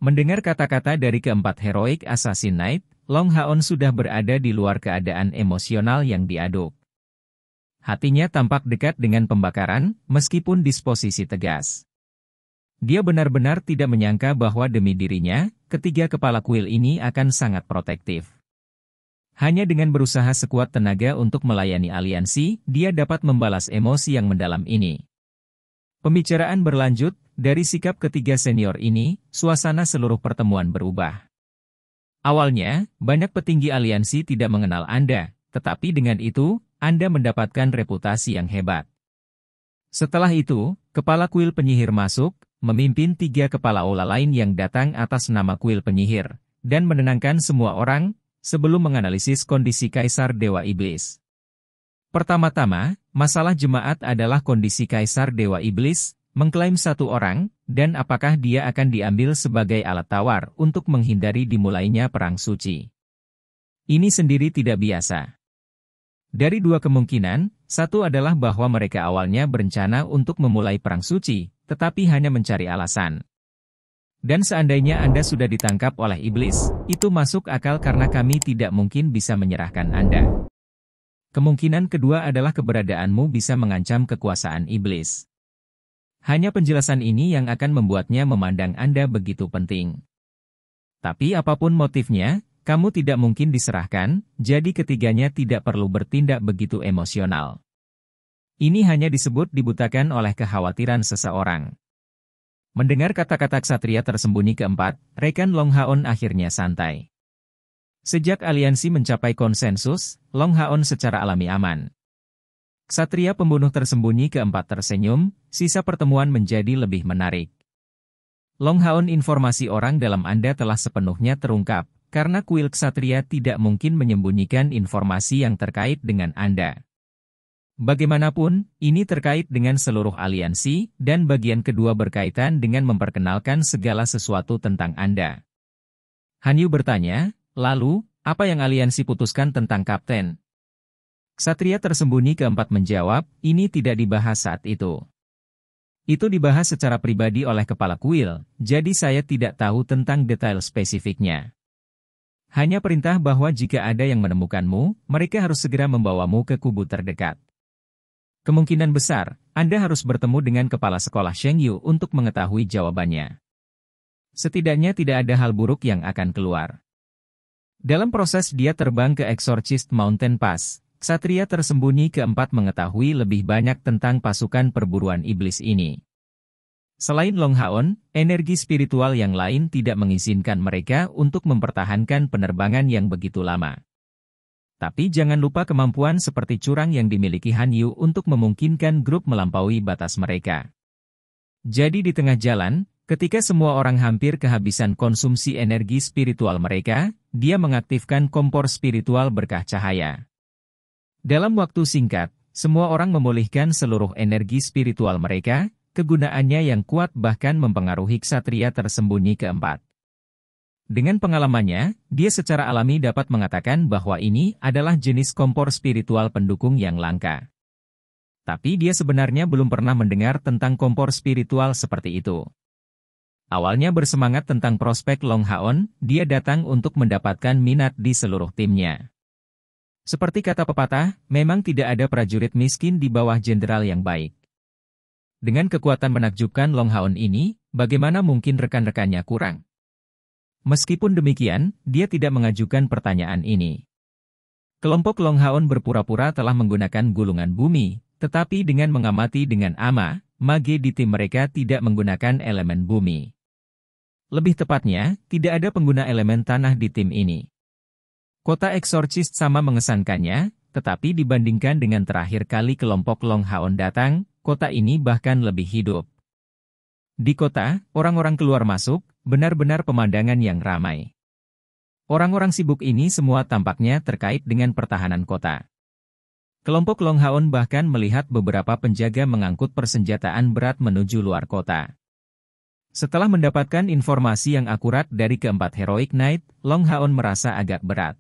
Mendengar kata-kata dari keempat Heroic Assassin Knight, Long Haon sudah berada di luar keadaan emosional yang diaduk. Hatinya tampak dekat dengan pembakaran, meskipun disposisi tegas. Dia benar-benar tidak menyangka bahwa demi dirinya, ketiga kepala kuil ini akan sangat protektif. Hanya dengan berusaha sekuat tenaga untuk melayani aliansi, dia dapat membalas emosi yang mendalam ini. Pembicaraan berlanjut, dari sikap ketiga senior ini, suasana seluruh pertemuan berubah. Awalnya, banyak petinggi aliansi tidak mengenal Anda, tetapi dengan itu, Anda mendapatkan reputasi yang hebat. Setelah itu, kepala kuil penyihir masuk, memimpin 3 kepala aula lain yang datang atas nama kuil penyihir, dan menenangkan semua orang, sebelum menganalisis kondisi Kaisar Dewa Iblis. Pertama-tama, masalah jemaat adalah kondisi Kaisar Dewa Iblis, mengklaim 1 orang, dan apakah dia akan diambil sebagai alat tawar untuk menghindari dimulainya perang suci. Ini sendiri tidak biasa. Dari 2 kemungkinan, satu adalah bahwa mereka awalnya berencana untuk memulai perang suci, tetapi hanya mencari alasan. Dan seandainya Anda sudah ditangkap oleh iblis, itu masuk akal karena kami tidak mungkin bisa menyerahkan Anda. Kemungkinan kedua adalah keberadaanmu bisa mengancam kekuasaan iblis. Hanya penjelasan ini yang akan membuatnya memandang Anda begitu penting. Tapi apapun motifnya, kamu tidak mungkin diserahkan, jadi ketiganya tidak perlu bertindak begitu emosional. Ini hanya disebut dibutakan oleh kekhawatiran seseorang. Mendengar kata-kata ksatria tersembunyi keempat, rekan Long Haon akhirnya santai. Sejak aliansi mencapai konsensus, Long Haon secara alami aman. Ksatria pembunuh tersembunyi keempat tersenyum, sisa pertemuan menjadi lebih menarik. Long Haon, informasi orang dalam Anda telah sepenuhnya terungkap, karena kuil ksatria tidak mungkin menyembunyikan informasi yang terkait dengan Anda. Bagaimanapun, ini terkait dengan seluruh aliansi, dan bagian kedua berkaitan dengan memperkenalkan segala sesuatu tentang Anda. Han Yu bertanya, lalu, apa yang aliansi putuskan tentang Kapten? Ksatria tersembunyi keempat menjawab, ini tidak dibahas saat itu. Itu dibahas secara pribadi oleh kepala kuil, jadi saya tidak tahu tentang detail spesifiknya. Hanya perintah bahwa jika ada yang menemukanmu, mereka harus segera membawamu ke kubu terdekat. Kemungkinan besar, Anda harus bertemu dengan kepala sekolah Sheng Yu untuk mengetahui jawabannya. Setidaknya tidak ada hal buruk yang akan keluar. Dalam proses dia terbang ke Exorcist Mountain Pass, ksatria tersembunyi keempat mengetahui lebih banyak tentang pasukan perburuan iblis ini. Selain Long Haon, energi spiritual yang lain tidak mengizinkan mereka untuk mempertahankan penerbangan yang begitu lama. Tapi jangan lupa kemampuan seperti curang yang dimiliki Han Yu untuk memungkinkan grup melampaui batas mereka. Jadi di tengah jalan, ketika semua orang hampir kehabisan konsumsi energi spiritual mereka, dia mengaktifkan kompor spiritual berkah cahaya. Dalam waktu singkat, semua orang memulihkan seluruh energi spiritual mereka. Kegunaannya yang kuat bahkan mempengaruhi ksatria tersembunyi keempat. Dengan pengalamannya, dia secara alami dapat mengatakan bahwa ini adalah jenis kompor spiritual pendukung yang langka. Tapi dia sebenarnya belum pernah mendengar tentang kompor spiritual seperti itu. Awalnya bersemangat tentang prospek Long Haon, dia datang untuk mendapatkan minat di seluruh timnya. Seperti kata pepatah, memang tidak ada prajurit miskin di bawah jenderal yang baik. Dengan kekuatan menakjubkan Long Haon ini, bagaimana mungkin rekan-rekannya kurang? Meskipun demikian, dia tidak mengajukan pertanyaan ini. Kelompok Long Haon berpura-pura telah menggunakan gulungan bumi, tetapi dengan mengamati dengan mage di tim mereka tidak menggunakan elemen bumi. Lebih tepatnya, tidak ada pengguna elemen tanah di tim ini. Kota Exorcist sama mengesankannya, tetapi dibandingkan dengan terakhir kali kelompok Long Haon datang, kota ini bahkan lebih hidup. Di kota, orang-orang keluar masuk, benar-benar pemandangan yang ramai. Orang-orang sibuk ini semua tampaknya terkait dengan pertahanan kota. Kelompok Long Haon bahkan melihat beberapa penjaga mengangkut persenjataan berat menuju luar kota. Setelah mendapatkan informasi yang akurat dari keempat Heroic Knight, Long Haon merasa agak berat.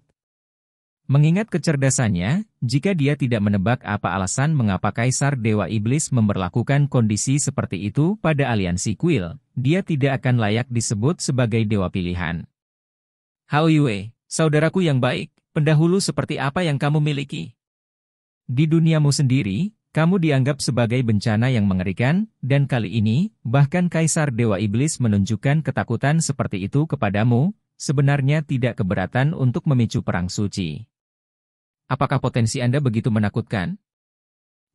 Mengingat kecerdasannya, jika dia tidak menebak apa alasan mengapa Kaisar Dewa Iblis memberlakukan kondisi seperti itu pada aliansi kuil, dia tidak akan layak disebut sebagai dewa pilihan. Hao Yue, saudaraku yang baik, pendahulu seperti apa yang kamu miliki? Di duniamu sendiri, kamu dianggap sebagai bencana yang mengerikan, dan kali ini, bahkan Kaisar Dewa Iblis menunjukkan ketakutan seperti itu kepadamu, sebenarnya tidak keberatan untuk memicu perang suci. Apakah potensi Anda begitu menakutkan?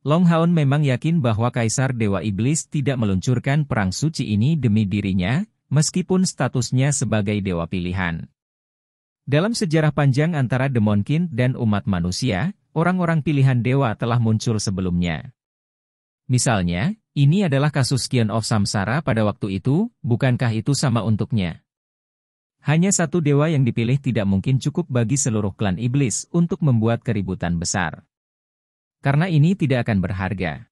Long Haon memang yakin bahwa Kaisar Dewa Iblis tidak meluncurkan perang suci ini demi dirinya, meskipun statusnya sebagai dewa pilihan. Dalam sejarah panjang antara Demonkin dan umat manusia, orang-orang pilihan dewa telah muncul sebelumnya. Misalnya, ini adalah kasus Kion of Samsara pada waktu itu, bukankah itu sama untuknya? Hanya satu dewa yang dipilih tidak mungkin cukup bagi seluruh klan iblis untuk membuat keributan besar. Karena ini tidak akan berharga.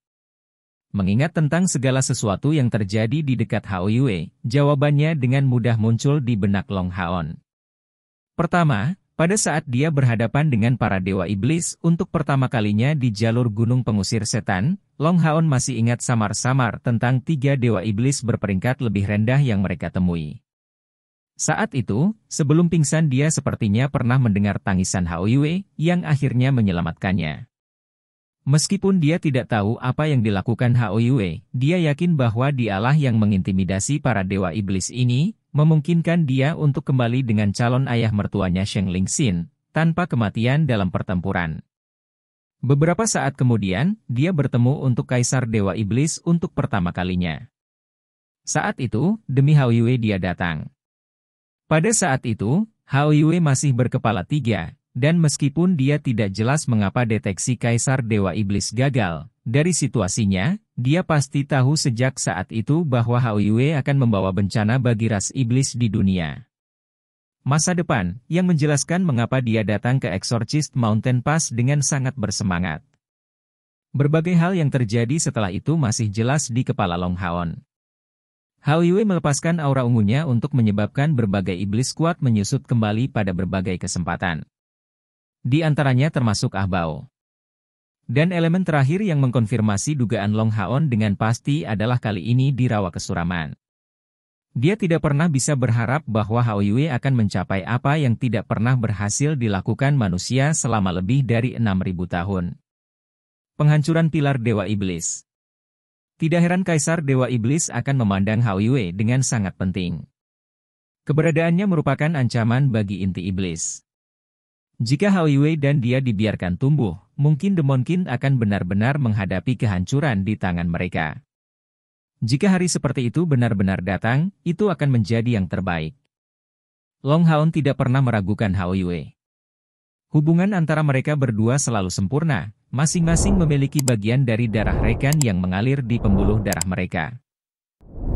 Mengingat tentang segala sesuatu yang terjadi di dekat Hao Yue, jawabannya dengan mudah muncul di benak Long Haon. Pertama, pada saat dia berhadapan dengan para dewa iblis untuk pertama kalinya di jalur gunung pengusir setan, Long Haon masih ingat samar-samar tentang 3 dewa iblis berperingkat lebih rendah yang mereka temui. Saat itu, sebelum pingsan dia sepertinya pernah mendengar tangisan Hao Yue yang akhirnya menyelamatkannya. Meskipun dia tidak tahu apa yang dilakukan Hao Yue, dia yakin bahwa dialah yang mengintimidasi para dewa iblis ini, memungkinkan dia untuk kembali dengan calon ayah mertuanya Sheng Lingxin, tanpa kematian dalam pertempuran. Beberapa saat kemudian, dia bertemu untuk Kaisar Dewa Iblis untuk pertama kalinya. Saat itu, demi Hao Yue dia datang. Pada saat itu, Hao Yue masih berkepala 3, dan meskipun dia tidak jelas mengapa deteksi Kaisar Dewa Iblis gagal, dari situasinya, dia pasti tahu sejak saat itu bahwa Hao Yue akan membawa bencana bagi ras iblis di dunia. Masa depan, yang menjelaskan mengapa dia datang ke Exorcist Mountain Pass dengan sangat bersemangat. Berbagai hal yang terjadi setelah itu masih jelas di kepala Long Haon. Hao Yue melepaskan aura ungunya untuk menyebabkan berbagai iblis kuat menyusut kembali pada berbagai kesempatan. Di antaranya termasuk Ahbao. Dan elemen terakhir yang mengkonfirmasi dugaan Long Haon dengan pasti adalah kali ini di rawa kesuraman. Dia tidak pernah bisa berharap bahwa Hao Yue akan mencapai apa yang tidak pernah berhasil dilakukan manusia selama lebih dari 6.000 tahun. Penghancuran pilar Dewa Iblis. Tidak heran Kaisar Dewa Iblis akan memandang Hao Yue dengan sangat penting. Keberadaannya merupakan ancaman bagi inti iblis. Jika Hao Yue dan dia dibiarkan tumbuh, mungkin Demon King akan benar-benar menghadapi kehancuran di tangan mereka. Jika hari seperti itu benar-benar datang, itu akan menjadi yang terbaik. Long Haon tidak pernah meragukan Hao Yue. Hubungan antara mereka berdua selalu sempurna, masing-masing memiliki bagian dari darah rekan yang mengalir di pembuluh darah mereka.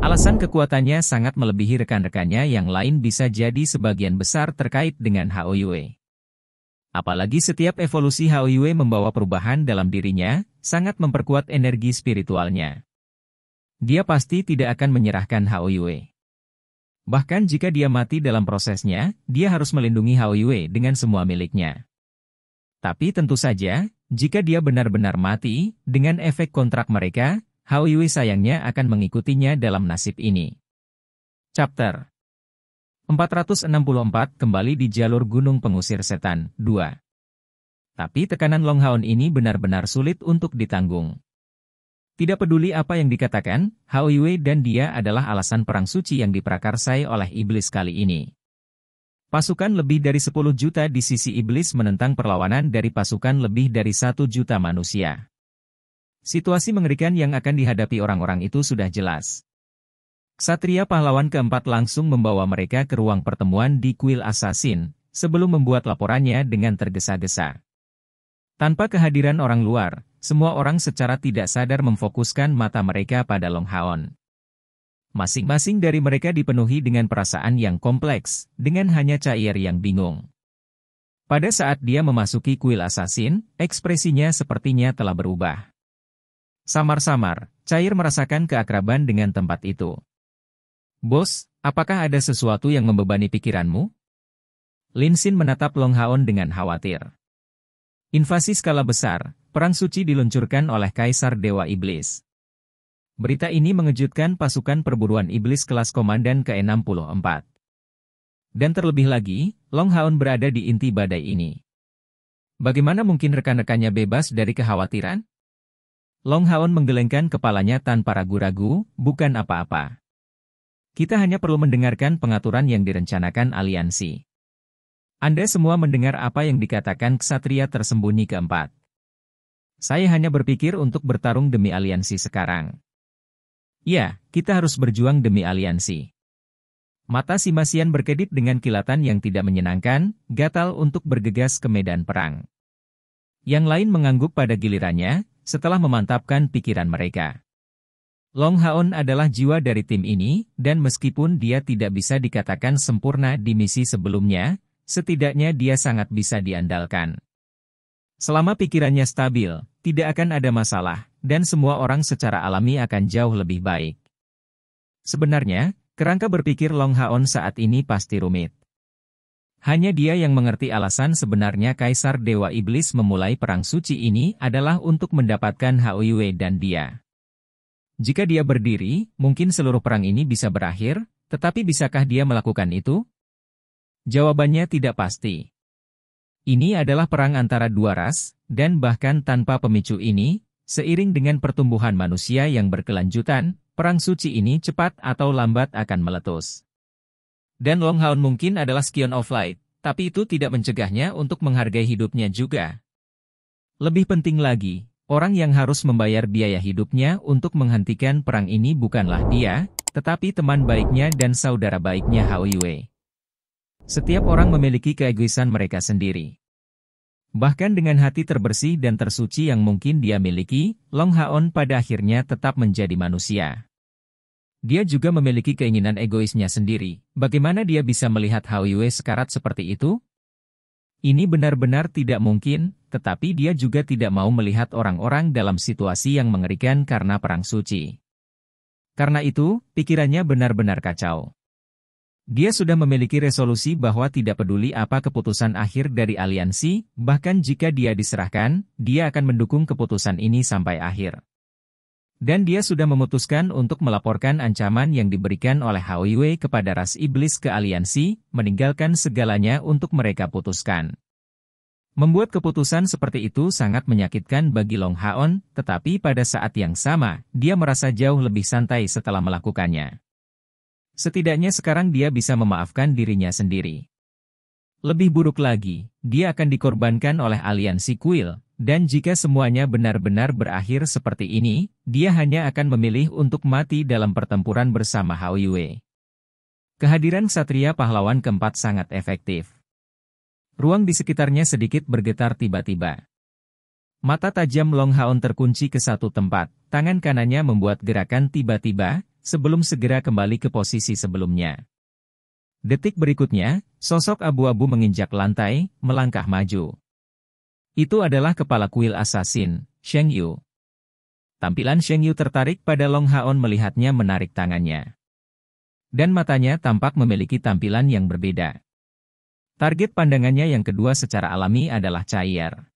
Alasan kekuatannya sangat melebihi rekan-rekannya yang lain bisa jadi sebagian besar terkait dengan Hao Yue. Apalagi setiap evolusi Hao Yue membawa perubahan dalam dirinya, sangat memperkuat energi spiritualnya. Dia pasti tidak akan menyerahkan Hao Yue. Bahkan jika dia mati dalam prosesnya, dia harus melindungi Hao Yue dengan semua miliknya. Tapi tentu saja, jika dia benar-benar mati, dengan efek kontrak mereka, Hao Yue sayangnya akan mengikutinya dalam nasib ini. Chapter 464 kembali di jalur Gunung Pengusir Setan, 2. Tapi tekanan Long Haon ini benar-benar sulit untuk ditanggung. Tidak peduli apa yang dikatakan, Hao Yue dan dia adalah alasan perang suci yang diprakarsai oleh iblis kali ini. Pasukan lebih dari 10 juta di sisi iblis menentang perlawanan dari pasukan lebih dari 1 juta manusia. Situasi mengerikan yang akan dihadapi orang-orang itu sudah jelas. Ksatria pahlawan keempat langsung membawa mereka ke ruang pertemuan di kuil Assassin, sebelum membuat laporannya dengan tergesa-gesa. Tanpa kehadiran orang luar, semua orang secara tidak sadar memfokuskan mata mereka pada Long Haon. Masing-masing dari mereka dipenuhi dengan perasaan yang kompleks, dengan hanya Cair yang bingung. Pada saat dia memasuki kuil Assassin, ekspresinya sepertinya telah berubah. Samar-samar, Cair merasakan keakraban dengan tempat itu. "Bos, apakah ada sesuatu yang membebani pikiranmu?" Lin Xin menatap Long Haon dengan khawatir. Invasi skala besar, perang suci diluncurkan oleh Kaisar Dewa Iblis. Berita ini mengejutkan pasukan perburuan iblis kelas komandan ke-64. Dan terlebih lagi, Long Haon berada di inti badai ini. Bagaimana mungkin rekan-rekannya bebas dari kekhawatiran? Long Haon menggelengkan kepalanya tanpa ragu-ragu, bukan apa-apa. Kita hanya perlu mendengarkan pengaturan yang direncanakan aliansi. Anda semua mendengar apa yang dikatakan ksatria tersembunyi keempat. Saya hanya berpikir untuk bertarung demi aliansi sekarang. Ya, kita harus berjuang demi aliansi. Mata si Masian berkedip dengan kilatan yang tidak menyenangkan, gatal untuk bergegas ke medan perang. Yang lain mengangguk pada gilirannya, setelah memantapkan pikiran mereka. Long Haon adalah jiwa dari tim ini, dan meskipun dia tidak bisa dikatakan sempurna di misi sebelumnya, setidaknya dia sangat bisa diandalkan. Selama pikirannya stabil, tidak akan ada masalah, dan semua orang secara alami akan jauh lebih baik. Sebenarnya, kerangka berpikir Long Haon saat ini pasti rumit. Hanya dia yang mengerti alasan sebenarnya Kaisar Dewa Iblis memulai perang suci ini adalah untuk mendapatkan Hao Yue dan dia. Jika dia berdiri, mungkin seluruh perang ini bisa berakhir, tetapi bisakah dia melakukan itu? Jawabannya tidak pasti. Ini adalah perang antara dua ras, dan bahkan tanpa pemicu ini, seiring dengan pertumbuhan manusia yang berkelanjutan, perang suci ini cepat atau lambat akan meletus. Dan Long Haon mungkin adalah Scion of Light, tapi itu tidak mencegahnya untuk menghargai hidupnya juga. Lebih penting lagi, orang yang harus membayar biaya hidupnya untuk menghentikan perang ini bukanlah dia, tetapi teman baiknya dan saudara baiknya Hao Yue. Setiap orang memiliki keegoisan mereka sendiri. Bahkan dengan hati terbersih dan tersuci yang mungkin dia miliki, Long Haon pada akhirnya tetap menjadi manusia. Dia juga memiliki keinginan egoisnya sendiri. Bagaimana dia bisa melihat Hao Yue sekarat seperti itu? Ini benar-benar tidak mungkin, tetapi dia juga tidak mau melihat orang-orang dalam situasi yang mengerikan karena perang suci. Karena itu, pikirannya benar-benar kacau. Dia sudah memiliki resolusi bahwa tidak peduli apa keputusan akhir dari aliansi, bahkan jika dia diserahkan, dia akan mendukung keputusan ini sampai akhir. Dan dia sudah memutuskan untuk melaporkan ancaman yang diberikan oleh Hao Yue kepada ras iblis ke aliansi, meninggalkan segalanya untuk mereka putuskan. Membuat keputusan seperti itu sangat menyakitkan bagi Long Haon, tetapi pada saat yang sama, dia merasa jauh lebih santai setelah melakukannya. Setidaknya sekarang dia bisa memaafkan dirinya sendiri. Lebih buruk lagi, dia akan dikorbankan oleh aliansi kuil, dan jika semuanya benar-benar berakhir seperti ini, dia hanya akan memilih untuk mati dalam pertempuran bersama Hao Yue. Kehadiran Ksatria pahlawan keempat sangat efektif. Ruang di sekitarnya sedikit bergetar tiba-tiba. Mata tajam Long Haon terkunci ke satu tempat, tangan kanannya membuat gerakan tiba-tiba, sebelum segera kembali ke posisi sebelumnya. Detik berikutnya, sosok abu-abu menginjak lantai, melangkah maju. Itu adalah kepala kuil assassin, Sheng Yu. Tampilan Sheng Yu tertarik pada Long Haon melihatnya menarik tangannya. Dan matanya tampak memiliki tampilan yang berbeda. Target pandangannya yang kedua secara alami adalah Cair.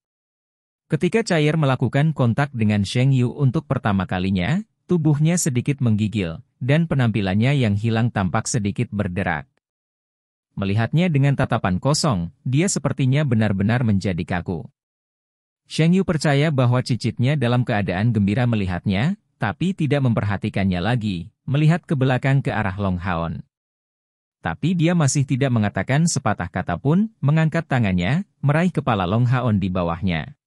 Ketika Cair melakukan kontak dengan Sheng Yu untuk pertama kalinya, tubuhnya sedikit menggigil, dan penampilannya yang hilang tampak sedikit berderak. Melihatnya dengan tatapan kosong, dia sepertinya benar-benar menjadi kaku. Sheng Yu percaya bahwa cicitnya dalam keadaan gembira melihatnya, tapi tidak memperhatikannya lagi, melihat ke belakang ke arah Long Haon. Tapi dia masih tidak mengatakan sepatah kata pun, mengangkat tangannya, meraih kepala Long Haon di bawahnya.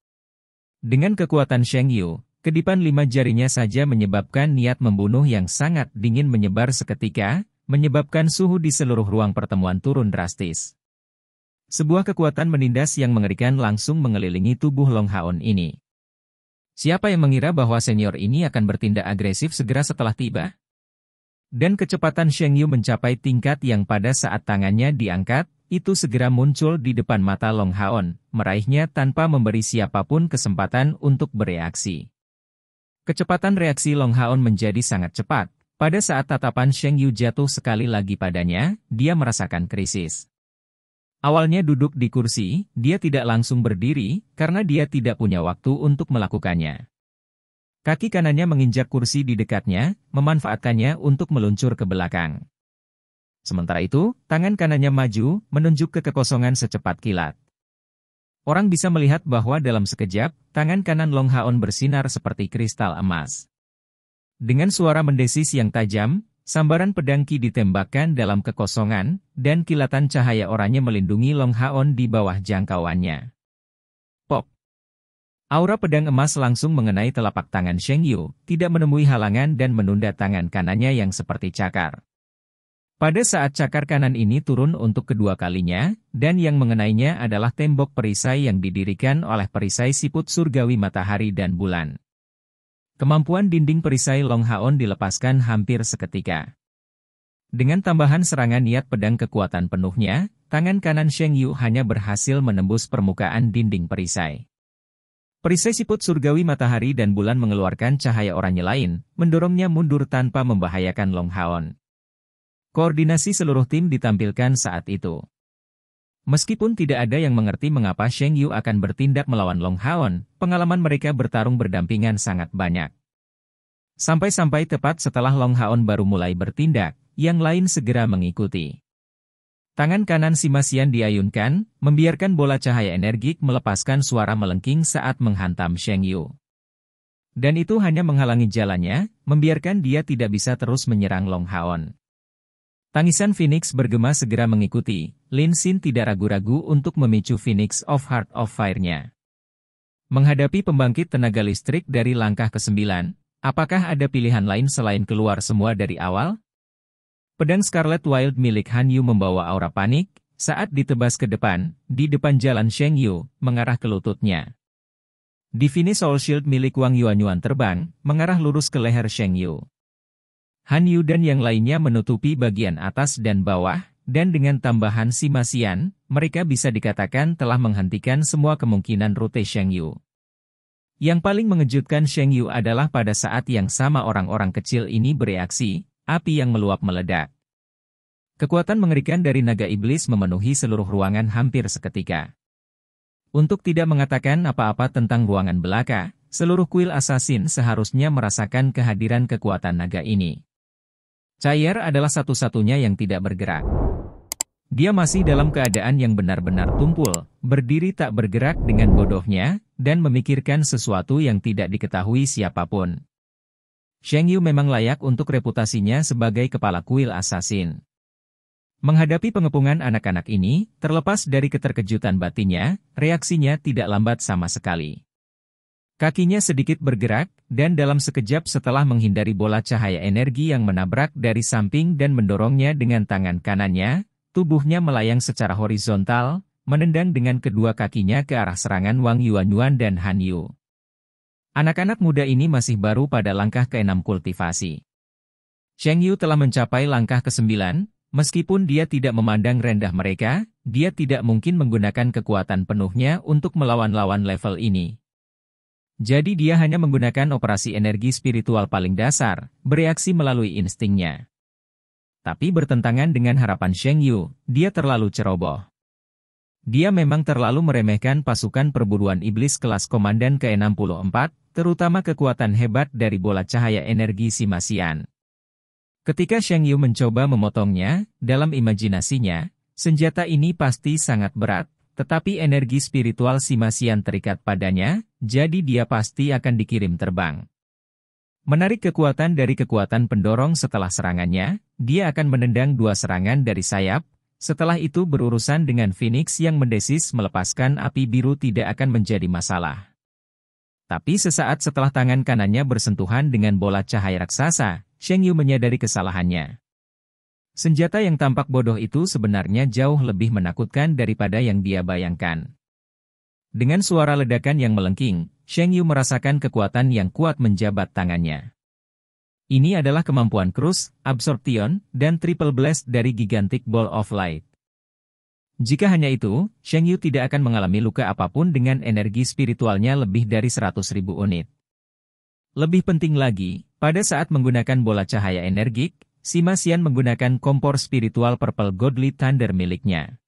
Dengan kekuatan Sheng Yu, kedipan 5 jarinya saja menyebabkan niat membunuh yang sangat dingin menyebar seketika, menyebabkan suhu di seluruh ruang pertemuan turun drastis. Sebuah kekuatan menindas yang mengerikan langsung mengelilingi tubuh Long Haon ini. Siapa yang mengira bahwa senior ini akan bertindak agresif segera setelah tiba? Dan kecepatan Sheng Yu mencapai tingkat yang pada saat tangannya diangkat, itu segera muncul di depan mata Long Haon, meraihnya tanpa memberi siapapun kesempatan untuk bereaksi. Kecepatan reaksi Long Haon menjadi sangat cepat. Pada saat tatapan Sheng Yu jatuh sekali lagi padanya, dia merasakan krisis. Awalnya duduk di kursi, dia tidak langsung berdiri, karena dia tidak punya waktu untuk melakukannya. Kaki kanannya menginjak kursi di dekatnya, memanfaatkannya untuk meluncur ke belakang. Sementara itu, tangan kanannya maju, menunjuk ke kekosongan secepat kilat. Orang bisa melihat bahwa dalam sekejap, tangan kanan Long Haon bersinar seperti kristal emas. Dengan suara mendesis yang tajam, sambaran pedang Qi ditembakkan dalam kekosongan, dan kilatan cahaya oranye melindungi Long Haon di bawah jangkauannya. Pop! Aura pedang emas langsung mengenai telapak tangan Sheng Yu, tidak menemui halangan dan menunda tangan kanannya yang seperti cakar. Pada saat cakar kanan ini turun untuk kedua kalinya, dan yang mengenainya adalah tembok perisai yang didirikan oleh perisai siput surgawi matahari dan bulan. Kemampuan dinding perisai Long Haon dilepaskan hampir seketika. Dengan tambahan serangan niat pedang kekuatan penuhnya, tangan kanan Sheng Yu hanya berhasil menembus permukaan dinding perisai. Perisai siput surgawi matahari dan bulan mengeluarkan cahaya oranye lain, mendorongnya mundur tanpa membahayakan Long Haon. Koordinasi seluruh tim ditampilkan saat itu. Meskipun tidak ada yang mengerti mengapa Sheng Yu akan bertindak melawan Long Haon, pengalaman mereka bertarung berdampingan sangat banyak. Sampai-sampai tepat setelah Long Haon baru mulai bertindak, yang lain segera mengikuti. Tangan kanan Sima Xian diayunkan, membiarkan bola cahaya energik melepaskan suara melengking saat menghantam Sheng Yu. Dan itu hanya menghalangi jalannya, membiarkan dia tidak bisa terus menyerang Long Haon. Tangisan Phoenix bergema segera mengikuti, Lin Xin tidak ragu-ragu untuk memicu Phoenix of Heart of Fire-nya. Menghadapi pembangkit tenaga listrik dari langkah ke-9, apakah ada pilihan lain selain keluar semua dari awal? Pedang Scarlet Wild milik Han Yu membawa aura panik, saat ditebas ke depan, di depan jalan Sheng Yu, mengarah ke lututnya. Divine Soul Shield milik Wang Yuanyuan terbang, mengarah lurus ke leher Sheng Yu. Han Yu dan yang lainnya menutupi bagian atas dan bawah, dan dengan tambahan Sima Xian, mereka bisa dikatakan telah menghentikan semua kemungkinan rute Sheng Yu. Yang paling mengejutkan Sheng Yu adalah pada saat yang sama orang-orang kecil ini bereaksi, api yang meluap meledak. Kekuatan mengerikan dari naga iblis memenuhi seluruh ruangan hampir seketika. Untuk tidak mengatakan apa-apa tentang ruangan belaka, seluruh kuil assassin seharusnya merasakan kehadiran kekuatan naga ini. Cair adalah satu-satunya yang tidak bergerak. Dia masih dalam keadaan yang benar-benar tumpul, berdiri tak bergerak dengan bodohnya, dan memikirkan sesuatu yang tidak diketahui siapapun. Sheng Yu memang layak untuk reputasinya sebagai kepala kuil assassin. Menghadapi pengepungan anak-anak ini, terlepas dari keterkejutan batinnya, reaksinya tidak lambat sama sekali. Kakinya sedikit bergerak, dan dalam sekejap setelah menghindari bola cahaya energi yang menabrak dari samping dan mendorongnya dengan tangan kanannya, tubuhnya melayang secara horizontal, menendang dengan kedua kakinya ke arah serangan Wang Yuanyuan dan Han Yu. Anak-anak muda ini masih baru pada langkah ke-6 kultivasi. Sheng Yu telah mencapai langkah ke-9, meskipun dia tidak memandang rendah mereka, dia tidak mungkin menggunakan kekuatan penuhnya untuk melawan lawan level ini. Jadi dia hanya menggunakan operasi energi spiritual paling dasar, bereaksi melalui instingnya. Tapi bertentangan dengan harapan Sheng Yu, dia terlalu ceroboh. Dia memang terlalu meremehkan pasukan perburuan iblis kelas komandan ke-64, terutama kekuatan hebat dari bola cahaya energi Sima Xian. Ketika Sheng Yu mencoba memotongnya, dalam imajinasinya, senjata ini pasti sangat berat, tetapi energi spiritual Sima Xian terikat padanya, jadi dia pasti akan dikirim terbang. Menarik kekuatan dari kekuatan pendorong setelah serangannya, dia akan menendang 2 serangan dari sayap, setelah itu berurusan dengan Phoenix yang mendesis melepaskan api biru tidak akan menjadi masalah. Tapi sesaat setelah tangan kanannya bersentuhan dengan bola cahaya raksasa, Sheng Yu menyadari kesalahannya. Senjata yang tampak bodoh itu sebenarnya jauh lebih menakutkan daripada yang dia bayangkan. Dengan suara ledakan yang melengking, Sheng Yu merasakan kekuatan yang kuat menjabat tangannya. Ini adalah kemampuan Crush, Absorption, dan Triple Blast dari Gigantic Ball of Light. Jika hanya itu, Sheng Yu tidak akan mengalami luka apapun dengan energi spiritualnya lebih dari 100.000 unit. Lebih penting lagi, pada saat menggunakan bola cahaya energik, Sima Xian menggunakan kompor spiritual Purple Godly Thunder miliknya.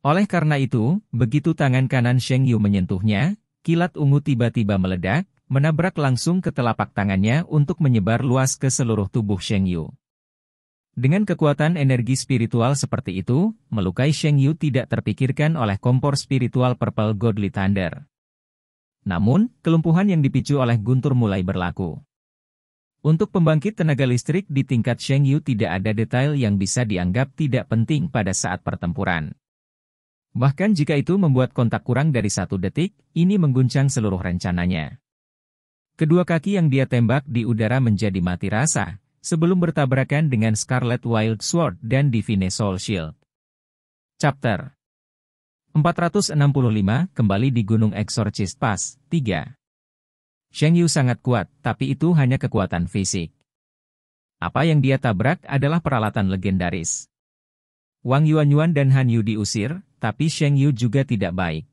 Oleh karena itu, begitu tangan kanan Sheng Yu menyentuhnya, kilat ungu tiba-tiba meledak, menabrak langsung ke telapak tangannya untuk menyebar luas ke seluruh tubuh Sheng Yu. Dengan kekuatan energi spiritual seperti itu, melukai Sheng Yu tidak terpikirkan oleh kompor spiritual Purple Godly Thunder. Namun, kelumpuhan yang dipicu oleh guntur mulai berlaku. Untuk pembangkit tenaga listrik di tingkat Sheng Yu tidak ada detail yang bisa dianggap tidak penting pada saat pertempuran. Bahkan jika itu membuat kontak kurang dari 1 detik, ini mengguncang seluruh rencananya. Kedua kaki yang dia tembak di udara menjadi mati rasa, sebelum bertabrakan dengan Scarlet Wild Sword dan Divine Soul Shield. Chapter 465 kembali di Gunung Exorcist Pass, 3. Sheng Yu sangat kuat, tapi itu hanya kekuatan fisik. Apa yang dia tabrak adalah peralatan legendaris. Wang Yuanyuan dan Han Yu diusir, tapi Sheng Yu juga tidak baik.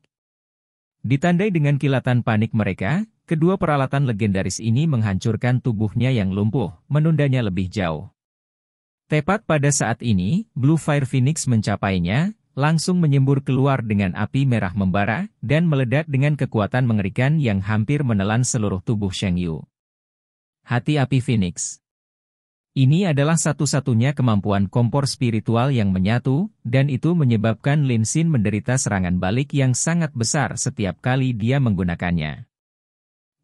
Ditandai dengan kilatan panik mereka, kedua peralatan legendaris ini menghancurkan tubuhnya yang lumpuh, menundanya lebih jauh. Tepat pada saat ini, Blue Fire Phoenix mencapainya, langsung menyembur keluar dengan api merah membara, dan meledak dengan kekuatan mengerikan yang hampir menelan seluruh tubuh Sheng Yu. Hati api Phoenix. Ini adalah satu-satunya kemampuan kompor spiritual yang menyatu, dan itu menyebabkan Lin Xin menderita serangan balik yang sangat besar setiap kali dia menggunakannya.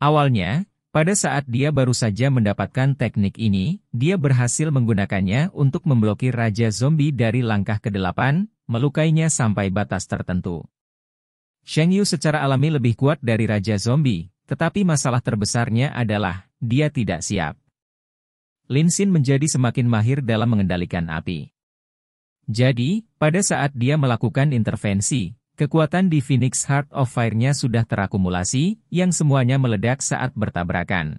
Awalnya, pada saat dia baru saja mendapatkan teknik ini, dia berhasil menggunakannya untuk memblokir Raja Zombie dari langkah ke-8, melukainya sampai batas tertentu. Sheng Yu secara alami lebih kuat dari Raja Zombie, tetapi masalah terbesarnya adalah, dia tidak siap. Lin Xin menjadi semakin mahir dalam mengendalikan api. Jadi, pada saat dia melakukan intervensi, kekuatan di Phoenix Heart of Fire-nya sudah terakumulasi, yang semuanya meledak saat bertabrakan.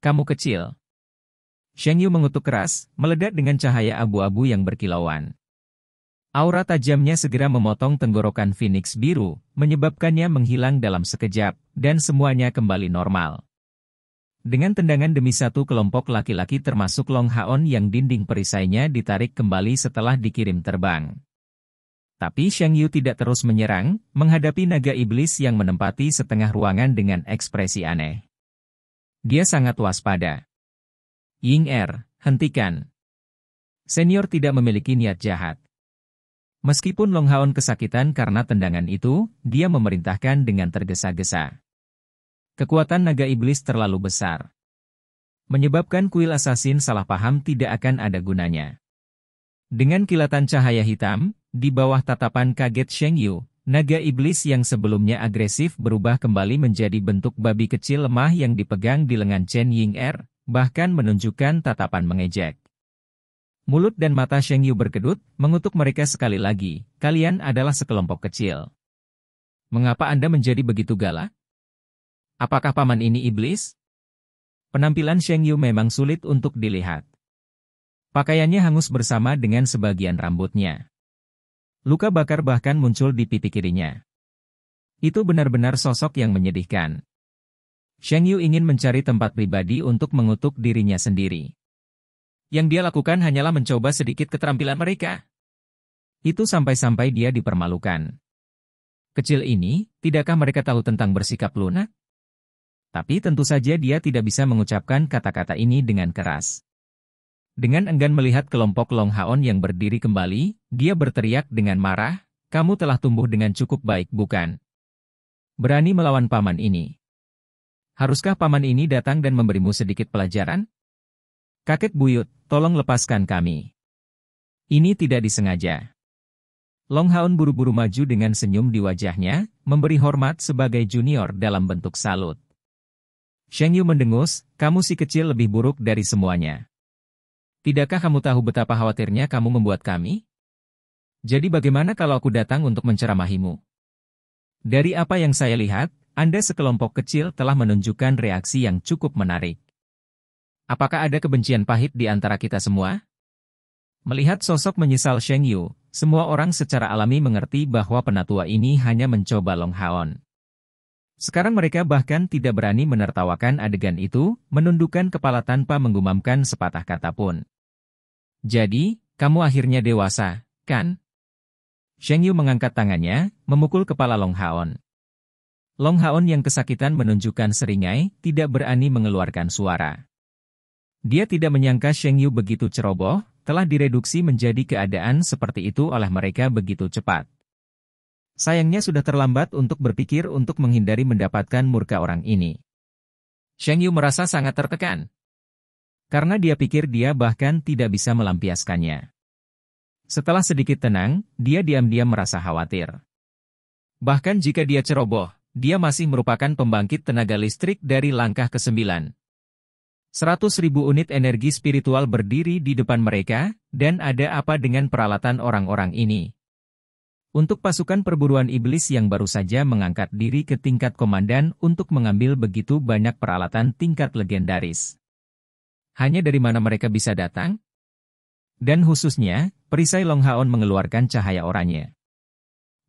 Kamu kecil. Sheng Yu mengutuk keras, meledak dengan cahaya abu-abu yang berkilauan. Aura tajamnya segera memotong tenggorokan Phoenix biru, menyebabkannya menghilang dalam sekejap, dan semuanya kembali normal. Dengan tendangan demi satu kelompok laki-laki termasuk Long Haon yang dinding perisainya ditarik kembali setelah dikirim terbang. Tapi Sheng Yu tidak terus menyerang, menghadapi naga iblis yang menempati setengah ruangan dengan ekspresi aneh. Dia sangat waspada. Ying Er, hentikan. Senior tidak memiliki niat jahat. Meskipun Long Haon kesakitan karena tendangan itu, dia memerintahkan dengan tergesa-gesa. Kekuatan naga iblis terlalu besar. Menyebabkan kuil assassin salah paham tidak akan ada gunanya. Dengan kilatan cahaya hitam, di bawah tatapan kaget Sheng Yu, naga iblis yang sebelumnya agresif berubah kembali menjadi bentuk babi kecil lemah yang dipegang di lengan Chen Ying Er, bahkan menunjukkan tatapan mengejek. Mulut dan mata Sheng Yu berkedut, mengutuk mereka sekali lagi, kalian adalah sekelompok kecil. Mengapa Anda menjadi begitu galak? Apakah paman ini iblis? Penampilan Sheng Yu memang sulit untuk dilihat. Pakaiannya hangus bersama dengan sebagian rambutnya. Luka bakar bahkan muncul di pipi kirinya. Itu benar-benar sosok yang menyedihkan. Sheng Yu ingin mencari tempat pribadi untuk mengutuk dirinya sendiri. Yang dia lakukan hanyalah mencoba sedikit keterampilan mereka. Itu sampai-sampai dia dipermalukan. Kecil ini, tidakkah mereka tahu tentang bersikap lunak? Tapi tentu saja dia tidak bisa mengucapkan kata-kata ini dengan keras. Dengan enggan melihat kelompok Long Haon yang berdiri kembali, dia berteriak dengan marah, kamu telah tumbuh dengan cukup baik bukan? Berani melawan paman ini. Haruskah paman ini datang dan memberimu sedikit pelajaran? Kakek buyut, tolong lepaskan kami. Ini tidak disengaja. Long Haon buru-buru maju dengan senyum di wajahnya, memberi hormat sebagai junior dalam bentuk salut. Sheng Yu mendengus, kamu si kecil lebih buruk dari semuanya. Tidakkah kamu tahu betapa khawatirnya kamu membuat kami? Jadi bagaimana kalau aku datang untuk menceramahimu? Dari apa yang saya lihat, Anda sekelompok kecil telah menunjukkan reaksi yang cukup menarik. Apakah ada kebencian pahit di antara kita semua? Melihat sosok menyesal Sheng Yu, semua orang secara alami mengerti bahwa penatua ini hanya mencoba Long Haon. Sekarang mereka bahkan tidak berani menertawakan adegan itu, menundukkan kepala tanpa menggumamkan sepatah kata pun. Jadi, kamu akhirnya dewasa, kan? Sheng Yu mengangkat tangannya, memukul kepala Long Haon. Long Haon yang kesakitan menunjukkan seringai, tidak berani mengeluarkan suara. Dia tidak menyangka Sheng Yu begitu ceroboh, telah direduksi menjadi keadaan seperti itu oleh mereka begitu cepat. Sayangnya sudah terlambat untuk berpikir untuk menghindari mendapatkan murka orang ini. Sheng Yu merasa sangat tertekan. Karena dia pikir dia bahkan tidak bisa melampiaskannya. Setelah sedikit tenang, dia diam-diam merasa khawatir. Bahkan jika dia ceroboh, dia masih merupakan pembangkit tenaga listrik dari langkah ke-9. 100.000 unit energi spiritual berdiri di depan mereka, dan ada apa dengan peralatan orang-orang ini? Untuk pasukan perburuan iblis yang baru saja mengangkat diri ke tingkat komandan untuk mengambil begitu banyak peralatan tingkat legendaris. Hanya dari mana mereka bisa datang? Dan khususnya, perisai Long Haon mengeluarkan cahaya oranye.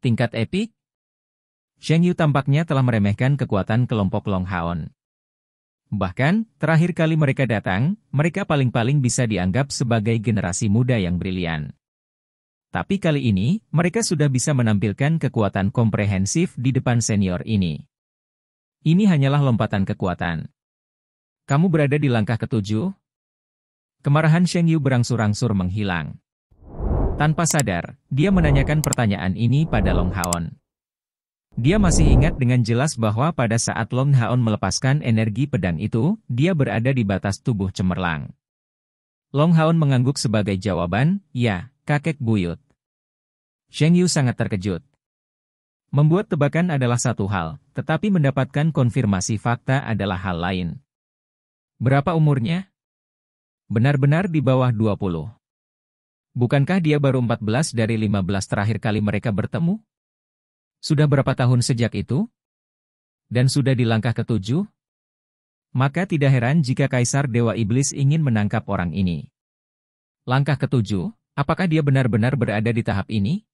Tingkat epik? Sheng Yu tampaknya telah meremehkan kekuatan kelompok Long Haon. Bahkan, terakhir kali mereka datang, mereka paling-paling bisa dianggap sebagai generasi muda yang brilian. Tapi kali ini, mereka sudah bisa menampilkan kekuatan komprehensif di depan senior ini. Ini hanyalah lompatan kekuatan. Kamu berada di langkah ke-7? Kemarahan Sheng Yu berangsur-angsur menghilang. Tanpa sadar, dia menanyakan pertanyaan ini pada Long Haon. Dia masih ingat dengan jelas bahwa pada saat Long Haon melepaskan energi pedang itu, dia berada di batas tubuh cemerlang. Long Haon mengangguk sebagai jawaban, "Ya, kakek buyut." Sheng Yu sangat terkejut. Membuat tebakan adalah satu hal, tetapi mendapatkan konfirmasi fakta adalah hal lain. Berapa umurnya? Benar-benar di bawah 20. Bukankah dia baru 14 dari 15 terakhir kali mereka bertemu? Sudah berapa tahun sejak itu? Dan sudah di langkah ke-7? Maka tidak heran jika Kaisar Dewa Iblis ingin menangkap orang ini. Langkah ke-7, apakah dia benar-benar berada di tahap ini?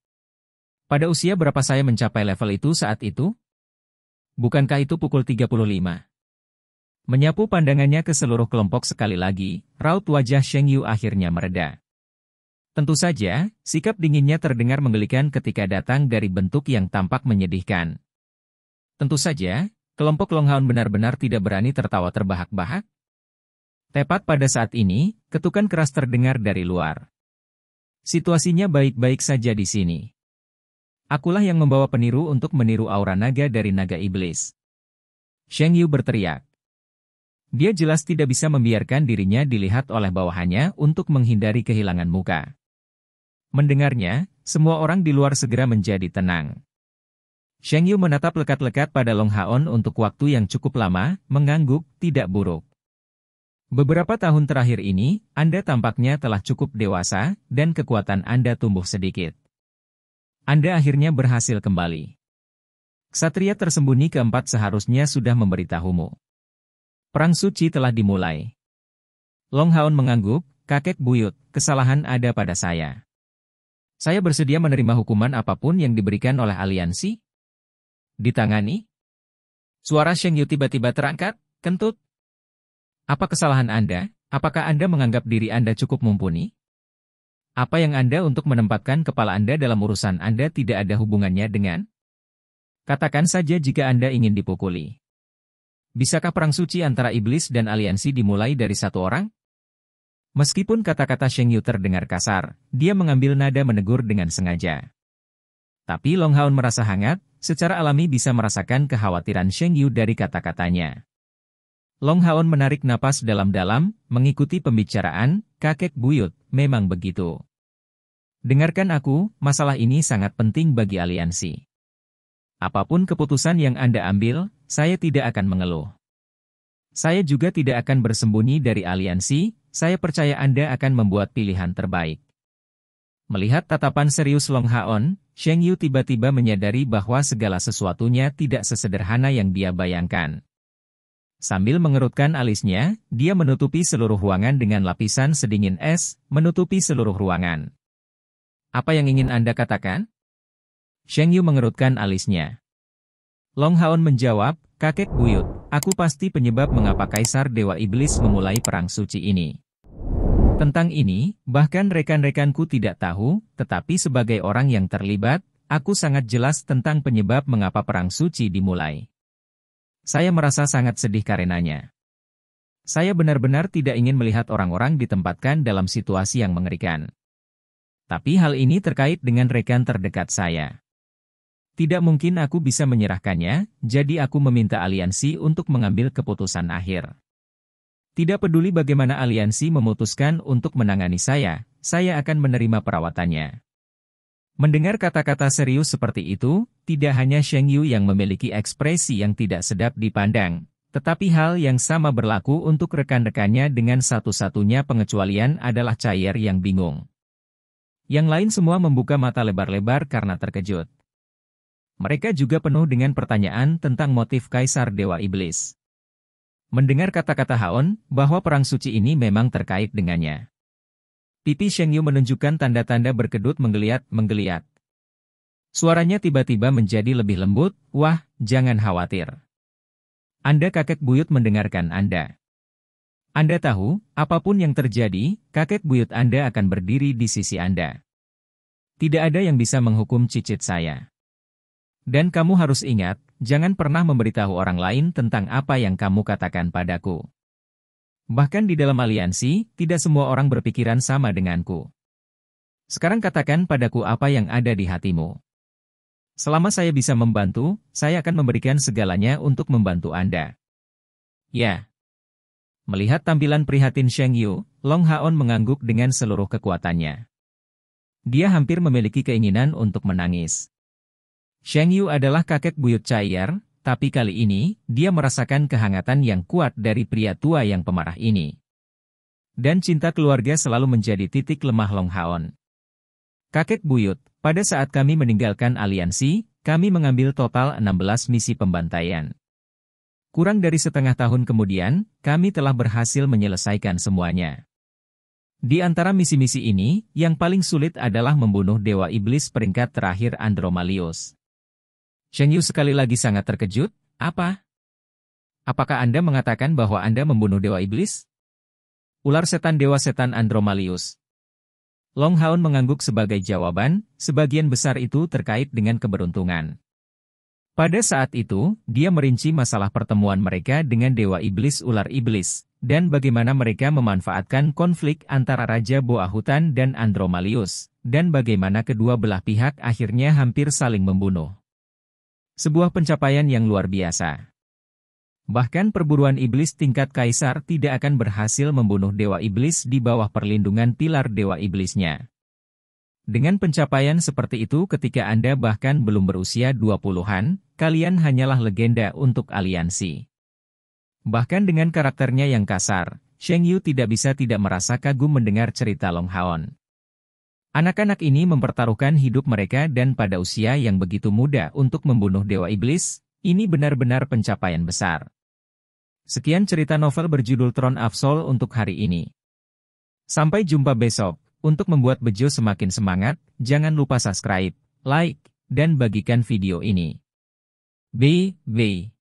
Pada usia berapa saya mencapai level itu saat itu? Bukankah itu pukul 35? Menyapu pandangannya ke seluruh kelompok sekali lagi, raut wajah Sheng Yu akhirnya mereda. Tentu saja, sikap dinginnya terdengar menggelikan ketika datang dari bentuk yang tampak menyedihkan. Tentu saja, kelompok Long Haon benar-benar tidak berani tertawa terbahak-bahak. Tepat pada saat ini, ketukan keras terdengar dari luar. Situasinya baik-baik saja di sini. Akulah yang membawa peniru untuk meniru aura naga dari naga iblis. Sheng Yu berteriak. Dia jelas tidak bisa membiarkan dirinya dilihat oleh bawahannya untuk menghindari kehilangan muka. Mendengarnya, semua orang di luar segera menjadi tenang. Sheng Yu menatap lekat-lekat pada Long Haon untuk waktu yang cukup lama, mengangguk, tidak buruk. Beberapa tahun terakhir ini, Anda tampaknya telah cukup dewasa, dan kekuatan Anda tumbuh sedikit. Anda akhirnya berhasil kembali. Ksatria tersembunyi keempat seharusnya sudah memberitahumu. Perang suci telah dimulai. Long Haon mengangguk, kakek buyut, kesalahan ada pada saya. Saya bersedia menerima hukuman apapun yang diberikan oleh aliansi. Ditangani? Suara Sheng Yu tiba-tiba terangkat, kentut. Apa kesalahan Anda? Apakah Anda menganggap diri Anda cukup mumpuni? Apa yang Anda untuk menempatkan kepala Anda dalam urusan Anda tidak ada hubungannya dengan? Katakan saja jika Anda ingin dipukuli. Bisakah perang suci antara iblis dan aliansi dimulai dari satu orang? Meskipun kata-kata Sheng Yu terdengar kasar, dia mengambil nada menegur dengan sengaja. Tapi Long Haon merasa hangat, secara alami bisa merasakan kekhawatiran Sheng Yu dari kata-katanya. Long Haon menarik napas dalam-dalam, mengikuti pembicaraan, kakek buyut, memang begitu. Dengarkan aku, masalah ini sangat penting bagi aliansi. Apapun keputusan yang Anda ambil, saya tidak akan mengeluh. Saya juga tidak akan bersembunyi dari aliansi, saya percaya Anda akan membuat pilihan terbaik. Melihat tatapan serius Long Haon, Sheng Yu tiba-tiba menyadari bahwa segala sesuatunya tidak sesederhana yang dia bayangkan. Sambil mengerutkan alisnya, dia menutupi seluruh ruangan dengan lapisan sedingin es, menutupi seluruh ruangan. Apa yang ingin Anda katakan? Sheng Yu mengerutkan alisnya. Long Haon menjawab, kakek buyut, aku pasti penyebab mengapa Kaisar Dewa Iblis memulai perang suci ini. Tentang ini, bahkan rekan-rekanku tidak tahu, tetapi sebagai orang yang terlibat, aku sangat jelas tentang penyebab mengapa perang suci dimulai. Saya merasa sangat sedih karenanya. Saya benar-benar tidak ingin melihat orang-orang ditempatkan dalam situasi yang mengerikan. Tapi hal ini terkait dengan rekan terdekat saya. Tidak mungkin aku bisa menyerahkannya, jadi aku meminta aliansi untuk mengambil keputusan akhir. Tidak peduli bagaimana aliansi memutuskan untuk menangani saya akan menerima perawatannya. Mendengar kata-kata serius seperti itu, tidak hanya Sheng Yu yang memiliki ekspresi yang tidak sedap dipandang, tetapi hal yang sama berlaku untuk rekan-rekannya dengan satu-satunya pengecualian adalah Cair yang bingung. Yang lain semua membuka mata lebar-lebar karena terkejut. Mereka juga penuh dengan pertanyaan tentang motif Kaisar Dewa Iblis. Mendengar kata-kata Haon, bahwa perang suci ini memang terkait dengannya. Pipi Sheng Yu menunjukkan tanda-tanda berkedut menggeliat. Suaranya tiba-tiba menjadi lebih lembut, wah, jangan khawatir. Anda kakek buyut mendengarkan Anda. Anda tahu, apapun yang terjadi, kakek buyut Anda akan berdiri di sisi Anda. Tidak ada yang bisa menghukum cicit saya. Dan kamu harus ingat, jangan pernah memberitahu orang lain tentang apa yang kamu katakan padaku. Bahkan di dalam aliansi, tidak semua orang berpikiran sama denganku. Sekarang katakan padaku apa yang ada di hatimu. Selama saya bisa membantu, saya akan memberikan segalanya untuk membantu Anda. Ya. Melihat tampilan prihatin Sheng Yu, Long Haon mengangguk dengan seluruh kekuatannya. Dia hampir memiliki keinginan untuk menangis. Sheng Yu adalah kakek buyut Chai'er, tapi kali ini, dia merasakan kehangatan yang kuat dari pria tua yang pemarah ini. Dan cinta keluarga selalu menjadi titik lemah Long Haon. Kakek buyut, pada saat kami meninggalkan aliansi, kami mengambil total 16 misi pembantaian. Kurang dari setengah tahun kemudian, kami telah berhasil menyelesaikan semuanya. Di antara misi-misi ini, yang paling sulit adalah membunuh Dewa Iblis peringkat terakhir Andromalius. Sheng Yu sekali lagi sangat terkejut, apa? Apakah Anda mengatakan bahwa Anda membunuh Dewa Iblis? Ular setan Dewa Setan Andromalius. Long Haon mengangguk sebagai jawaban, sebagian besar itu terkait dengan keberuntungan. Pada saat itu, dia merinci masalah pertemuan mereka dengan Dewa Iblis Ular Iblis, dan bagaimana mereka memanfaatkan konflik antara Raja Boa Hutan dan Andromalius, dan bagaimana kedua belah pihak akhirnya hampir saling membunuh. Sebuah pencapaian yang luar biasa. Bahkan perburuan iblis tingkat kaisar tidak akan berhasil membunuh Dewa Iblis di bawah perlindungan pilar Dewa Iblisnya. Dengan pencapaian seperti itu ketika Anda bahkan belum berusia 20-an, kalian hanyalah legenda untuk aliansi. Bahkan dengan karakternya yang kasar, Sheng Yu tidak bisa tidak merasa kagum mendengar cerita Long Haon. Anak-anak ini mempertaruhkan hidup mereka dan pada usia yang begitu muda untuk membunuh Dewa Iblis, ini benar-benar pencapaian besar. Sekian cerita novel berjudul Throne of Soul untuk hari ini. Sampai jumpa besok. Untuk membuat Bejo semakin semangat, jangan lupa subscribe, like, dan bagikan video ini. Bye.